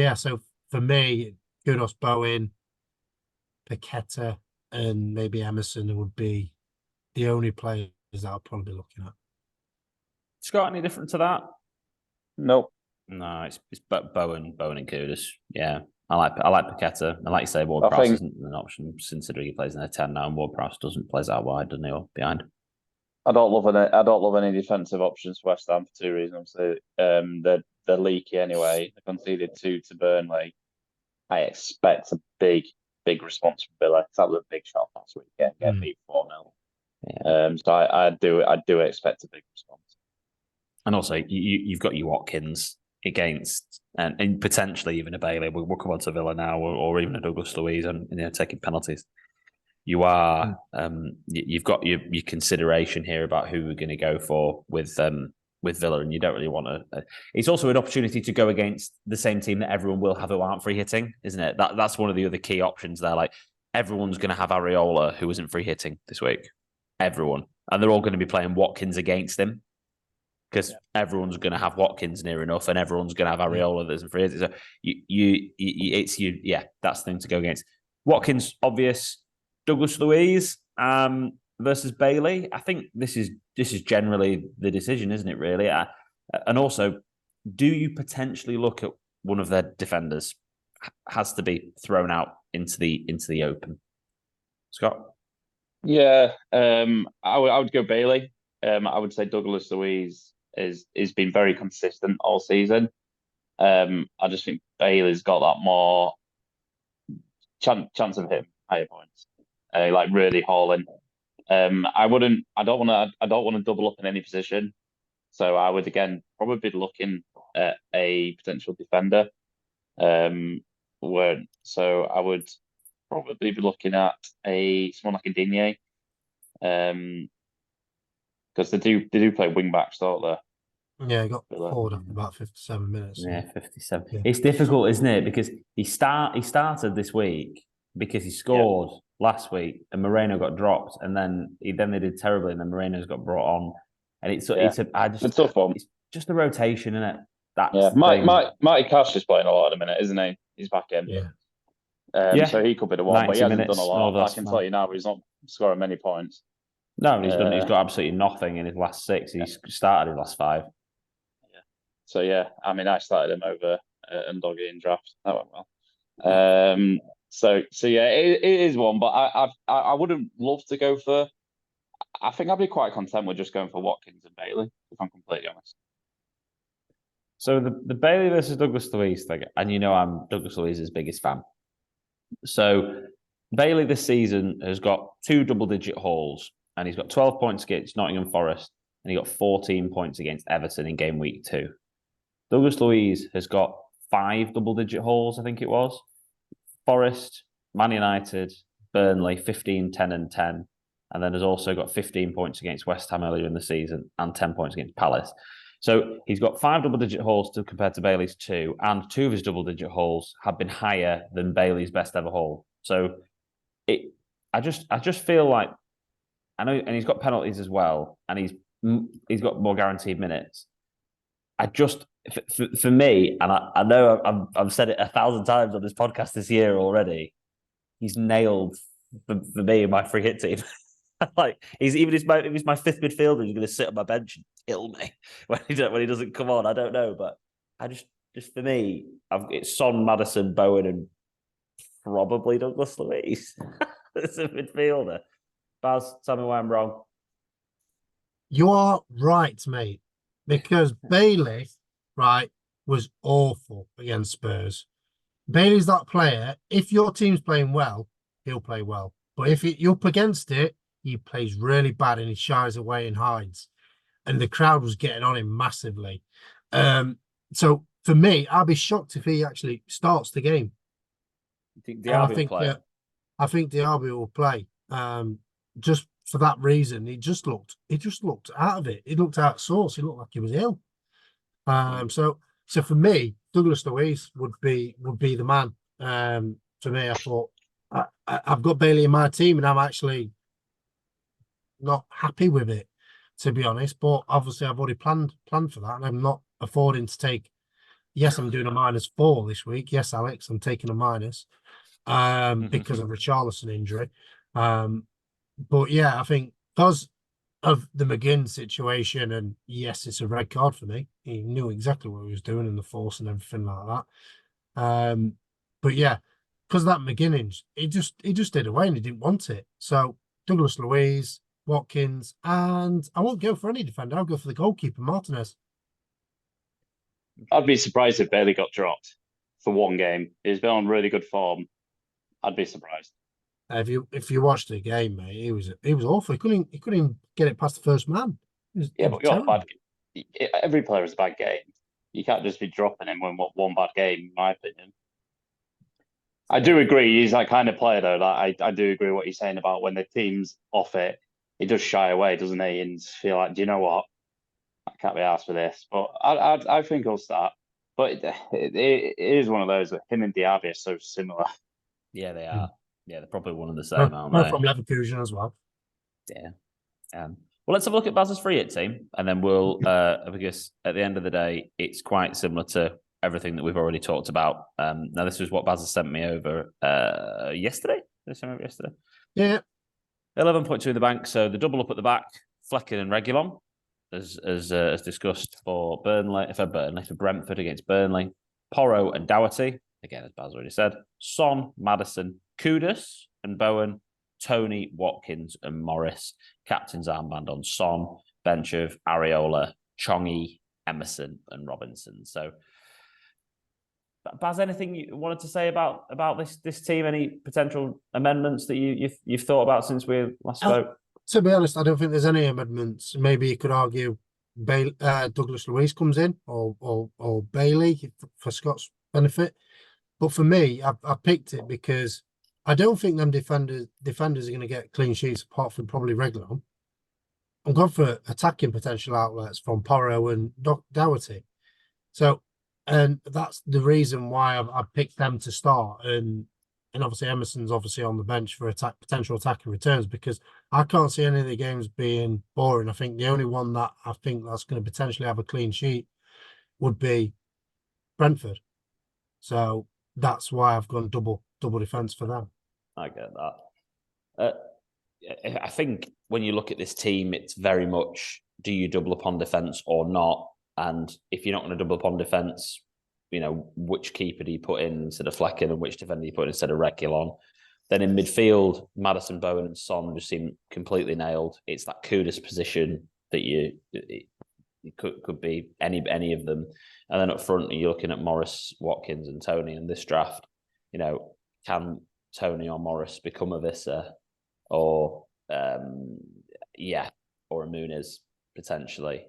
for me, Kudos, Bowen, Paqueta, and maybe Emerson would be the only players that I'll probably be looking at. Scott, any different to that? Nope. No, it's Bowen and Kudos. Yeah. I like Paqueta. And like you say, Ward-Prowse isn't an option considering he plays in a 10 now, and Ward-Prowse doesn't play out wide, doesn't he, or behind? I don't love any defensive options for West Ham for 2 reasons. They're leaky anyway. They conceded 2 to Burnley. I expect a big response from Villa. That was a big shot last week. Get beat 4-0. Yeah. So I do expect a big response. And also, you've got your Watkins against, and potentially even a Bailey. We'll come on to Villa now, or even a Douglas Luiz, and taking penalties. You are, you've got your consideration here about who we're going to go for with Villa, and you don't really want to. It's also an opportunity to go against the same team that everyone will have who aren't free hitting, isn't it? That's one of the other key options there. Like everyone's going to have Areola who isn't free hitting this week. Everyone, and they're all going to be playing Watkins against him. Because everyone's going to have Watkins near enough, and everyone's going to have Areola that isn't free. So that's the thing to go against. Watkins, obvious. Douglas Luiz versus Bailey. I think this is generally the decision, isn't it? Really, and also, do you potentially look at one of their defenders has to be thrown out into the open? Scott. Yeah, I would go Bailey. I would say Douglas Luiz is been very consistent all season. I just think Bailey's got that more chance of hitting higher points, like really hauling. I don't want to double up in any position, so I would again probably be looking at a potential defender. I would probably be looking at someone like a Digne. Because they do play wing backs, don't they? Yeah, he got forward after about 57 minutes. Yeah, 57. Yeah. It's difficult, isn't it? Because he started this week because he scored last week and Moreno got dropped, and then they did terribly, and then Moreno's got brought on, and it's a tough one. It's just the rotation, isn't it? Marty Cash is playing a lot at the minute, isn't he? He's back in. Yeah. Yeah, So he could be the one, but he 90 hasn't done a minutes, no, lot. I that's can fine. tell you now, he's not scoring many points. No, he's Uh, got absolutely nothing in his last 6. He's started his last 5. Yeah. So yeah, I mean, I started him over Ndoggy in draft. That went well. So yeah, it is one, but I wouldn't love to go for. I think I'd be quite content with just going for Watkins and Bailey, if I'm completely honest. So the Bailey versus Douglas Luiz thing, and you know I'm Douglas Luiz's biggest fan. So Bailey this season has got 2 double-digit hauls, and he's got 12 points against Nottingham Forest, and he got 14 points against Everton in game week 2. Douglas Luiz has got 5 double-digit hauls, I think it was. Forest, Man United, Burnley, 15, 10 and 10. And then has also got 15 points against West Ham earlier in the season and 10 points against Palace. So he's got 5 double-digit hauls to compared to Bailey's 2, and 2 of his double-digit hauls have been higher than Bailey's best ever haul. So I just feel like I know, and he's got penalties as well, and he's got more guaranteed minutes. I just for me, and I know I've said it 1,000 times on this podcast this year already. He's nailed for me in my free hit team. Like he's even if he's my 5th midfielder, he's going to sit on my bench and kill me when he doesn't come on. I don't know, but I just for me, it's Son, Maddison, Bowen, and probably Douglas Luiz as a midfielder. Baz, tell me why I'm wrong. You are right, mate, because Bailey, right, was awful against Spurs. Bailey's that player. If your team's playing well, he'll play well. But if you're up against it, he plays really bad and he shies away and hides. And the crowd was getting on him massively. So for me, I'd be shocked if he actually starts the game. You think Diaby will play? I think Diaby will play. Just for that reason, he just looked out of it. He looked out of sorts. He looked like he was ill. So for me, Douglas Luiz would be the man. For me, I thought I've got Bailey in my team, and I'm actually not happy with it, to be honest. But obviously, I've already planned for that, and I'm not affording to take. Yes, I'm doing a -4 this week. Yes, Alex, I'm taking a minus because of Richarlison injury. But yeah, I think because of the McGinn situation, and yes, it's a red card for me. He knew exactly what he was doing in the force and everything like that. But yeah, because that McGinn, he just did away and he didn't want it. So Douglas Luiz, Watkins, and I won't go for any defender. I'll go for the goalkeeper, Martinez. I'd be surprised if Bailey got dropped for one game. He's been on really good form. I'd be surprised. If you watched the game, mate, he was awful. He couldn't even get it past the first man. But you're bad. Every player is a bad game. You can't just be dropping him when one bad game, in my opinion. I do agree. He's that kind of player, though. That I do agree what you're saying about when the team's off it, he does shy away, doesn't he? And feel like, do you know what? I can't be asked for this. But I think he'll start. But it is one of those that him and Diaby are so similar. Yeah, they are. Yeah, they're probably one and the same, aren't Both they? from Leverkusen as well. Yeah. Well, let's have a look at Baz's free hit team, and then we'll, because at the end of the day, it's quite similar to everything that we've already talked about. Now, this was what Baz has sent me over yesterday. Did I send me over yesterday? Yeah. 11.2 in the bank, so the double up at the back, Flecken and Reguilon, as discussed for Brentford against Burnley. Porro and Doherty, again, as Baz already said. Son, Maddison, Kudus and Bowen, Tony, Watkins and Morris. Captain's armband on Son, bench of Areola, Chongi, Emerson and Robinson. So, Baz, anything you wanted to say about this team? Any potential amendments that you've thought about since we last spoke? To be honest, I don't think there's any amendments. Maybe you could argue Douglas Luiz comes in or Bailey for Scott's benefit. But for me, I picked it because I don't think them defenders are going to get clean sheets apart from probably Reguilon. I'm going for attacking potential outlets from Porro and Doherty. So, and that's the reason why I picked them to start. And obviously Emerson's obviously on the bench for potential attacking returns, because I can't see any of the games being boring. I think the only one that I think that's going to potentially have a clean sheet would be Brentford. So that's why I've gone double double defence for them. I get that. I think when you look at this team, it's very much, do you double up on defence or not? And if you're not going to double up on defence, which keeper do you put in instead of Flecken and which defender do you put in instead of Reguilon? Then in midfield, Maddison, Bowen and Son just seem completely nailed. It's that Kudus position that it could be any of them. And then up front, you're looking at Morris, Watkins and Tony in this draft. Can Tony or Morris become a Visser or a Muniz potentially?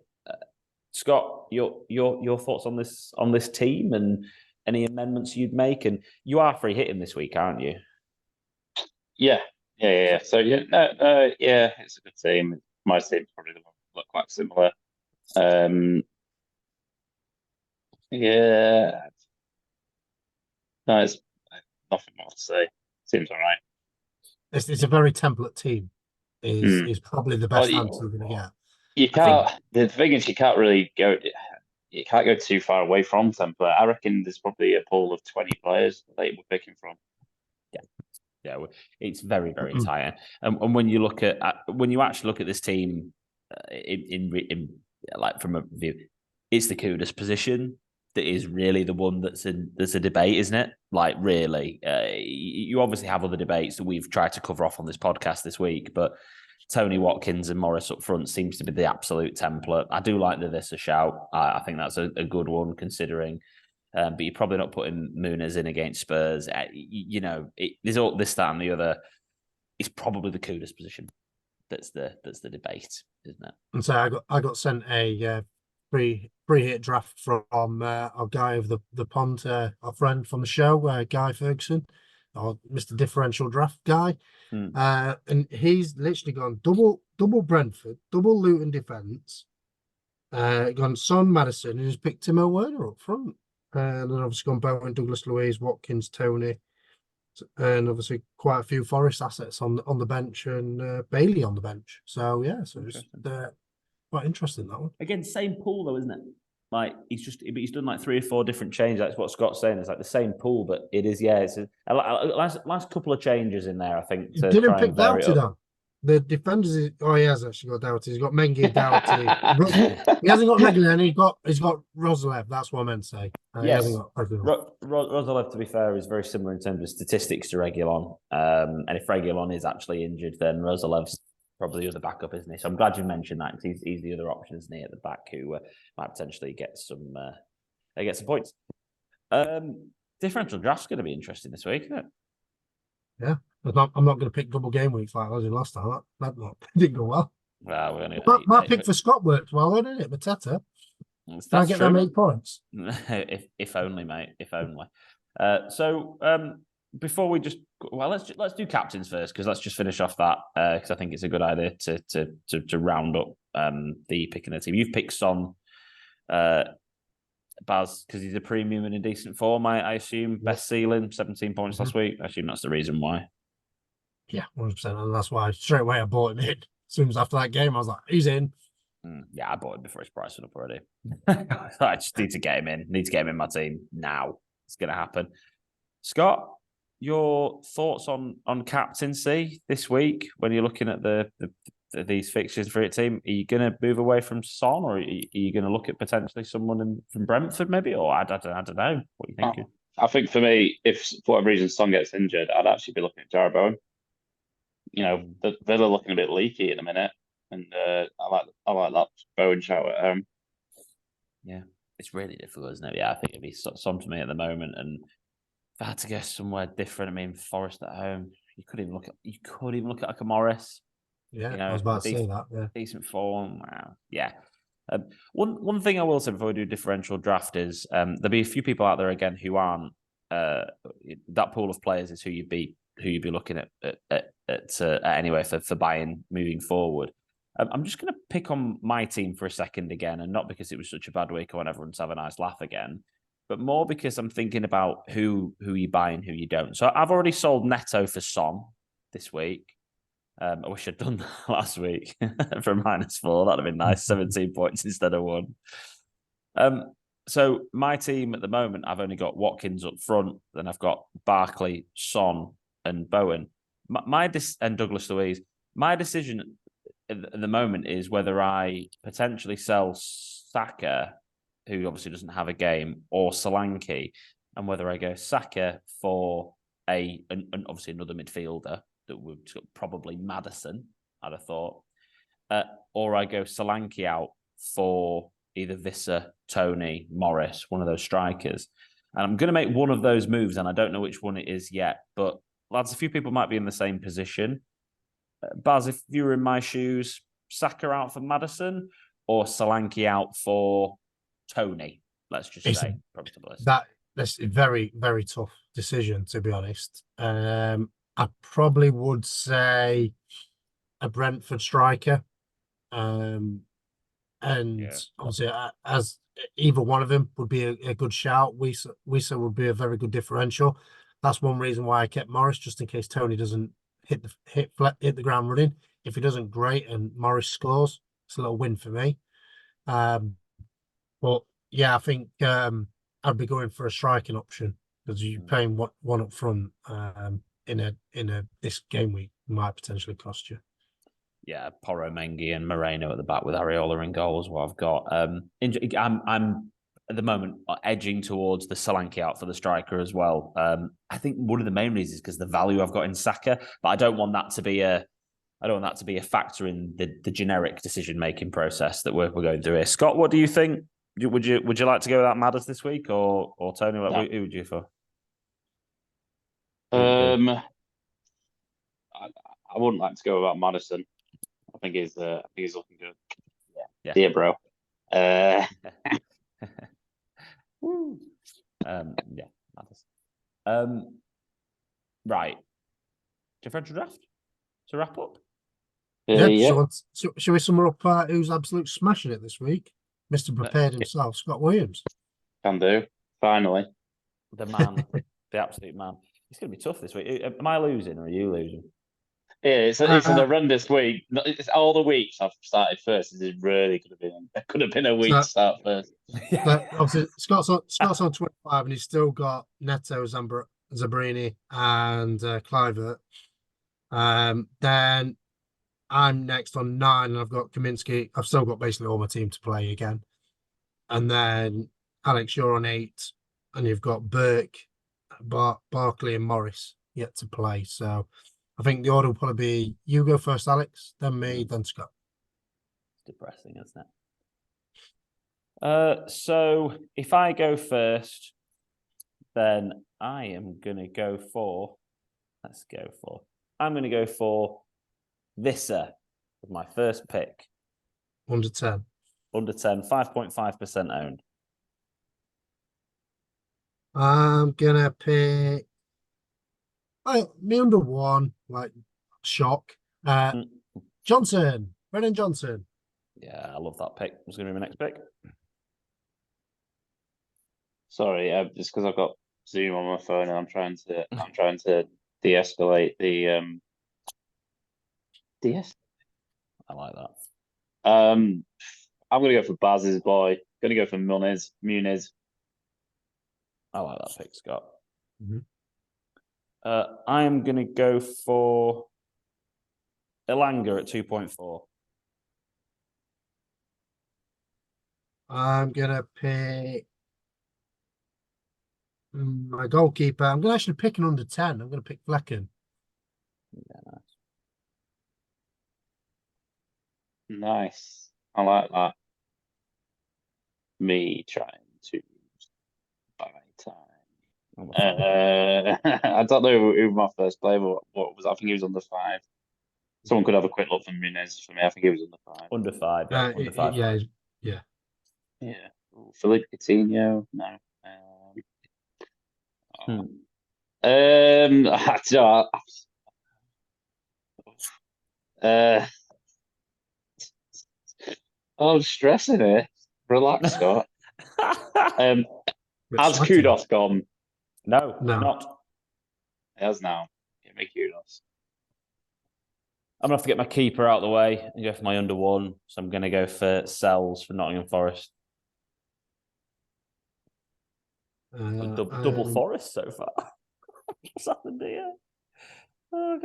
Scott, your thoughts on this team and any amendments you'd make? And you are free hitting this week, aren't you? Yeah. So it's a good team. My team's probably the one that look quite similar. No, it's nothing more to say. Seems all right. It's a very template team. Is probably the best answer you're going to get. You can't. The thing is, you can't really go. You can't go too far away from template. I reckon there's probably a pool of 20 players that we're picking from. Yeah, it's very, very tight. And when you look at when you actually look at this team in like from a view, it's the Kudus position that is really the one that's a debate, isn't it? Like, really, you obviously have other debates that we've tried to cover off on this podcast this week, but Tony, Watkins and Morris up front seems to be the absolute template. I do like this a shout. I think that's a good one considering. But you're probably not putting Muniz in against Spurs. There's all this, that, and the other. It's probably the Kudus position that's the debate, isn't it? And so I got sent a pre-hit draft from our guy of the pond, our friend from the show, Guy Ferguson, or Mr. Differential Draft guy. And he's literally gone double Brentford, double Luton defence, gone Son, Maddison, and he's picked Timo Werner up front. And then obviously gone Bowen, Douglas Luiz, Watkins, Tony, and obviously quite a few Forest assets on the bench and Bailey on the bench. So it's quite interesting, that one. Again, same pool though, isn't it? Like he's done like 3 or 4 different changes. That's what Scott's saying. It's like the same pool, but it is it's a last couple of changes in there. I think to didn't pick Doughty though. The defenders, he has actually got Doughty. He's got Mengi, Doughty. He hasn't got Reguilon. He's got Roslev. That's what I meant to say. Yes, Roslev, to be fair, is very similar in terms of statistics to Reguilon. And if Reguilon is actually injured, then Roslev's probably the other backup, isn't he? So I'm glad you mentioned that because he's the other option, isn't he, at the back who might potentially get some points. Differential draft's going to be interesting this week, isn't it? Yeah. I'm not going to pick double game weeks like I did last time. That didn't go well. Well, my pick for Scott worked well, didn't it? Mateta. Can I get them 8 points? if only, mate. If only. Before we let's do captains first because let's just finish off that because I think it's a good idea to round up the picking the team. You've picked Son, Baz, because he's a premium and in decent form. I assume best ceiling 17 points last week. I assume that's the reason why. Yeah, 100%, and that's why straight away I bought him in. As soon as after that game, I was like, he's in. Yeah, I bought him before his price went up already. I just need to get him in. Need to get him in my team now. It's going to happen. Scott, your thoughts on captaincy this week when you're looking at these fixtures for your team? Are you going to move away from Son, or are you going to look at potentially someone from Brentford, maybe? Or I don't know. What are you thinking? I think for me, if for whatever reason Son gets injured, I'd actually be looking at Jarrod Bowen. They're looking a bit leaky in a minute, and I like that Bowen shout at home. Yeah, it's really difficult, isn't it? Yeah, I think it'd be Son for me at the moment, and if I had to go somewhere different, I mean, Forest at home, you could even look at like a Morris. Yeah, I was about to say that. Yeah, decent form. Wow. Yeah. One thing I will say before we do differential draft is there'll be a few people out there again who aren't that pool of players is who you'd be looking at anyway for buying moving forward. I'm just going to pick on my team for a second again, and not because it was such a bad week I want everyone to have a nice laugh again, but more because I'm thinking about who you buy and who you don't. So I've already sold Neto for Son this week. I wish I'd done that last week for -4. That'd have been nice. 17 points instead of 1. So my team at the moment, I've only got Watkins up front. Then I've got Barkley, Son, and Bowen. And Douglas Luiz. My decision at the moment is whether I potentially sell Saka, who obviously doesn't have a game, or Solanke, and whether I go Saka for obviously another midfielder that would probably Maddison, I'd have thought, or I go Solanke out for either Visser, Tony, Morris, one of those strikers. And I'm going to make one of those moves, and I don't know which one it is yet. But lads, a few people might be in the same position. Baz, if you were in my shoes, Saka out for Maddison or Solanke out for Tony? Let's just say that's a very, very tough decision, to be honest. I probably would say a Brentford striker. Obviously, as either one of them would be a good shout. Wissa would be a very good differential. That's one reason why I kept Morris, just in case Tony doesn't hit the ground running. If he doesn't, great, and Morris scores, it's a little win for me. But yeah, I think I'd be going for a striking option because you're paying one up front in a this game week might potentially cost you. Yeah, Porro, Mengi, and Moreno at the back with Areola in goal is what I've got. I'm at the moment edging towards the Solanke out for the striker as well. I think one of the main reasons is because the value I've got in Saka, but I don't want that to be a factor in the generic decision making process that we're going through here. Scott, what do you think? Would you like to go without Madders this week, or Tony? Who would you for? I wouldn't like to go without Maddison. I think he's looking good. Yeah, bro. Yeah, Maddison. Right. Differential draft to wrap up. Yeah. Shall we sum up who's absolute smashing it this week? Mr. Prepared himself, Scott Williams. Can do. Finally. The man, the absolute man. It's going to be tough this week. Am I losing or are you losing? Yeah, it's an horrendous week. It's all the weeks I've started first. It really could have been a week to start first. Obviously, Scott's on 25 and he's still got Neto, Zabrini, and Kluivert. Then I'm next on 9 and I've got Kaminsky. I've still got basically all my team to play again. And then Alex, you're on 8 and you've got Burke, Barkley, and Morris yet to play. So I think the order will probably be you go first, Alex, then me, then Scott. It's depressing, isn't it? So if I go first, then I am going to go for. I'm going to go for Visser with my first pick. Under 10. Under 10, 5.5% owned. I'm going to pick. Me under 1, like shock. Johnson, Brennan Johnson. Yeah, I love that pick. It's going to be my next pick. Sorry, just because I've got Zoom on my phone and I'm trying to de-escalate the I like that. I'm going to go for Baz's boy. Going to go for Muniz. I like that pick, Scott. Mm-hmm. I am going to go for Elanga at 2.4. I'm going to pick my goalkeeper. I'm going to actually pick an under 10. I'm going to pick Flecken. Yeah, nice. Nice. I like that. Me trying to buy time. I don't know who my first player was. What was? I think he was under 5. Someone could have a quick look for Muniz for me. I think he was under 5. Under 5. Yeah. Under 5. Yeah. Ooh, Philippe Coutinho. No. I'm stressing it. Relax, Scott. Has Kudos gone? No, not. It has now. Give me Kudos. I'm going to have to get my keeper out of the way and go for my under 1. So I'm going to go for Sells for Nottingham Forest. Double Forest so far. What's happened here? Oh,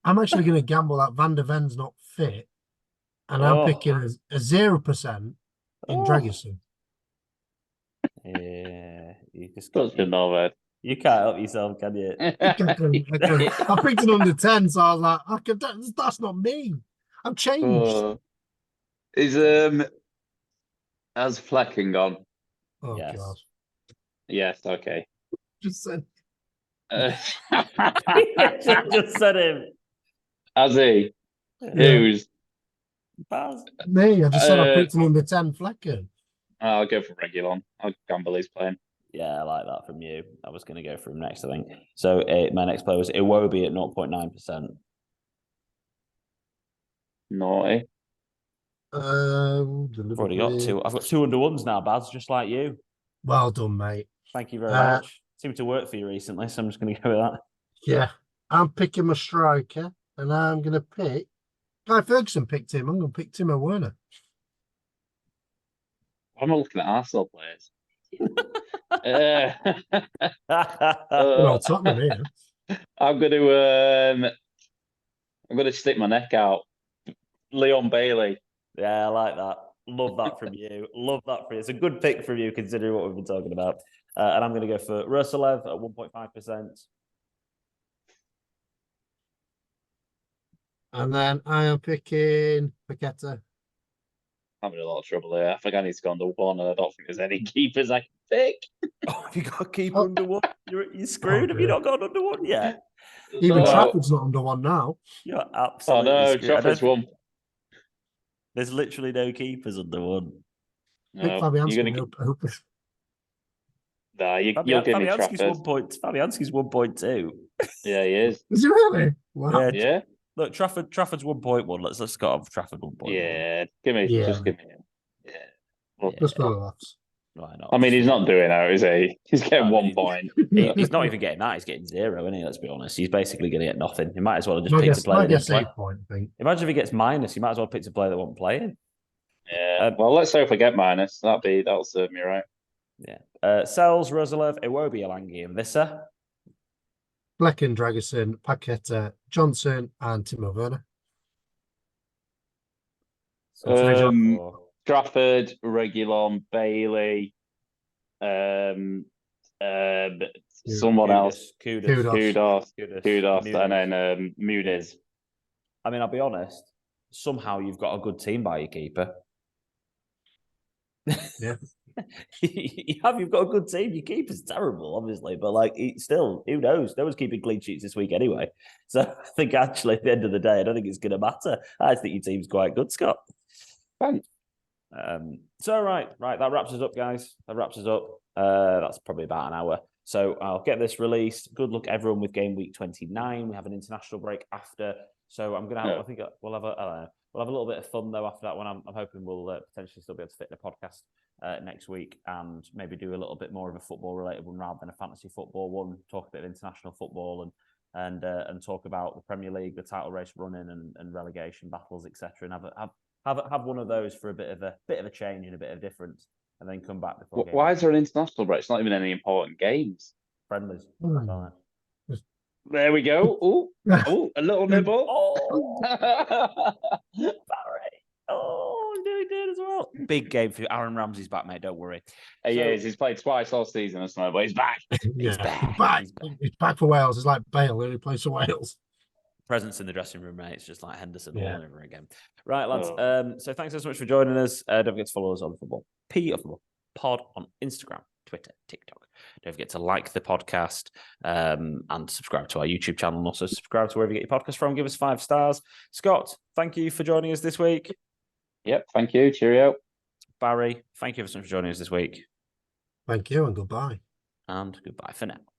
I'm actually gonna gamble that Van der Ven's not fit, and I'm picking a 0% in Dragerson. Yeah, you just Such a novice. you can't help yourself, can you? I picked it under 10, so I was like, that's not me. I've changed. Is has Flecking gone? Oh Yes. God. Yes, okay. Just said Just said him. Has he? Yeah. Who's? Baz. me. I just said I picked him under 10 Flecken. I'll go for Regulon. I'll gamble he's playing. Yeah, I like that from you. I was going to go for him next, I think. So my next player was Iwobi at 0.9%. Naughty. I've already got two. I've got 2 under ones now, Baz, just like you. Well done, mate. Thank you very much. Seemed to work for you recently, so I'm just going to go with that. Yeah. I'm picking my striker, and I'm going to pick. Guy Ferguson picked him. I'm going to pick Timo Werner. I'm not looking at Arsenal players. Well, Tottenham here. I'm gonna stick my neck out. Leon Bailey. Yeah, I like that. Love that from you. Love that for you. It's a good pick from you, considering what we've been talking about. And I'm going to go for Ruselev at 1.5%. And then I am picking Paqueta. I'm in a lot of trouble here. I think I need to go under 1, and I don't think there's any keepers I can pick. Oh, have you got a keeper under 1? You're screwed. Have you not got under 1 yet? Even Trafford's not under 1 now. You're absolutely screwed. Trafford's 1. There's literally no keepers under 1. Pick Fabianski. Nah, you'll give me Trafford. Fabianski's 1.2. Yeah, he is. Is he really? Wow. Yeah. Look, Trafford's 1.1. Let's go off Trafford 1.1. Yeah, just give me him. Yeah. Well, just for the laughs. Why not? I mean, he's not doing that, is he? He's getting 1 point. He's not even getting that. He's getting 0, isn't he? Let's be honest. He's basically going to get nothing. He might as well have just picked a player that didn't play. Point, I think. Imagine if he gets minus. He might as well pick a player that won't play in. Yeah. Well, let's hope I get minus. That'll serve me right. Yeah. Sells, Roselev, Iwobi, Alangi, and Visser. Flecken, Dragerson, Paqueta, Johnson, and Timo Werner. Trafford, Regulon, Bailey, someone else. Kudos, and then Muniz. I mean, I'll be honest. Somehow you've got a good team by your keeper. Yeah. You've got a good team. Your keeper's terrible, obviously, but still, who knows? No one's keeping clean sheets this week anyway. So I think actually at the end of the day, I don't think it's going to matter. I think your team's quite good, Scott. Thanks. So right, that wraps us up, guys. That wraps us up. That's probably about an hour. So I'll get this released. Good luck, everyone, with game week 29. We have an international break after. So I'm gonna. I think we'll have a little bit of fun though after that one. I'm hoping we'll potentially still be able to fit in a podcast next week and maybe do a little bit more of a football related one rather than a fantasy football one. Talk a bit of international football and talk about the Premier League, the title race running and relegation battles, etc. And have one of those for a bit of a change and a bit of difference, and then come back before. Why is there an international break? It's not even any important games. Friendlies. There we go. Oh, a little nibble. Oh, Barry. Oh, I'm doing good as well. Big game for you. Aaron Ramsey's back, mate. Don't worry. He is. He's played twice all season or something, but he's back. He's back. He's back for Wales. It's like Bale who plays for Wales. Presence in the dressing room, mate. It's just like Henderson all over again. Right, lads. So thanks so much for joining us. Don't forget to follow us on Football Pod on Instagram, Twitter, TikTok. Don't forget to like the podcast and subscribe to our YouTube channel, and also subscribe to wherever you get your podcast from. Give us 5 stars. Scott, thank you for joining us this week. Yep, thank you. Cheerio. Barry, thank you so much for joining us this week. Thank you and goodbye. And goodbye for now.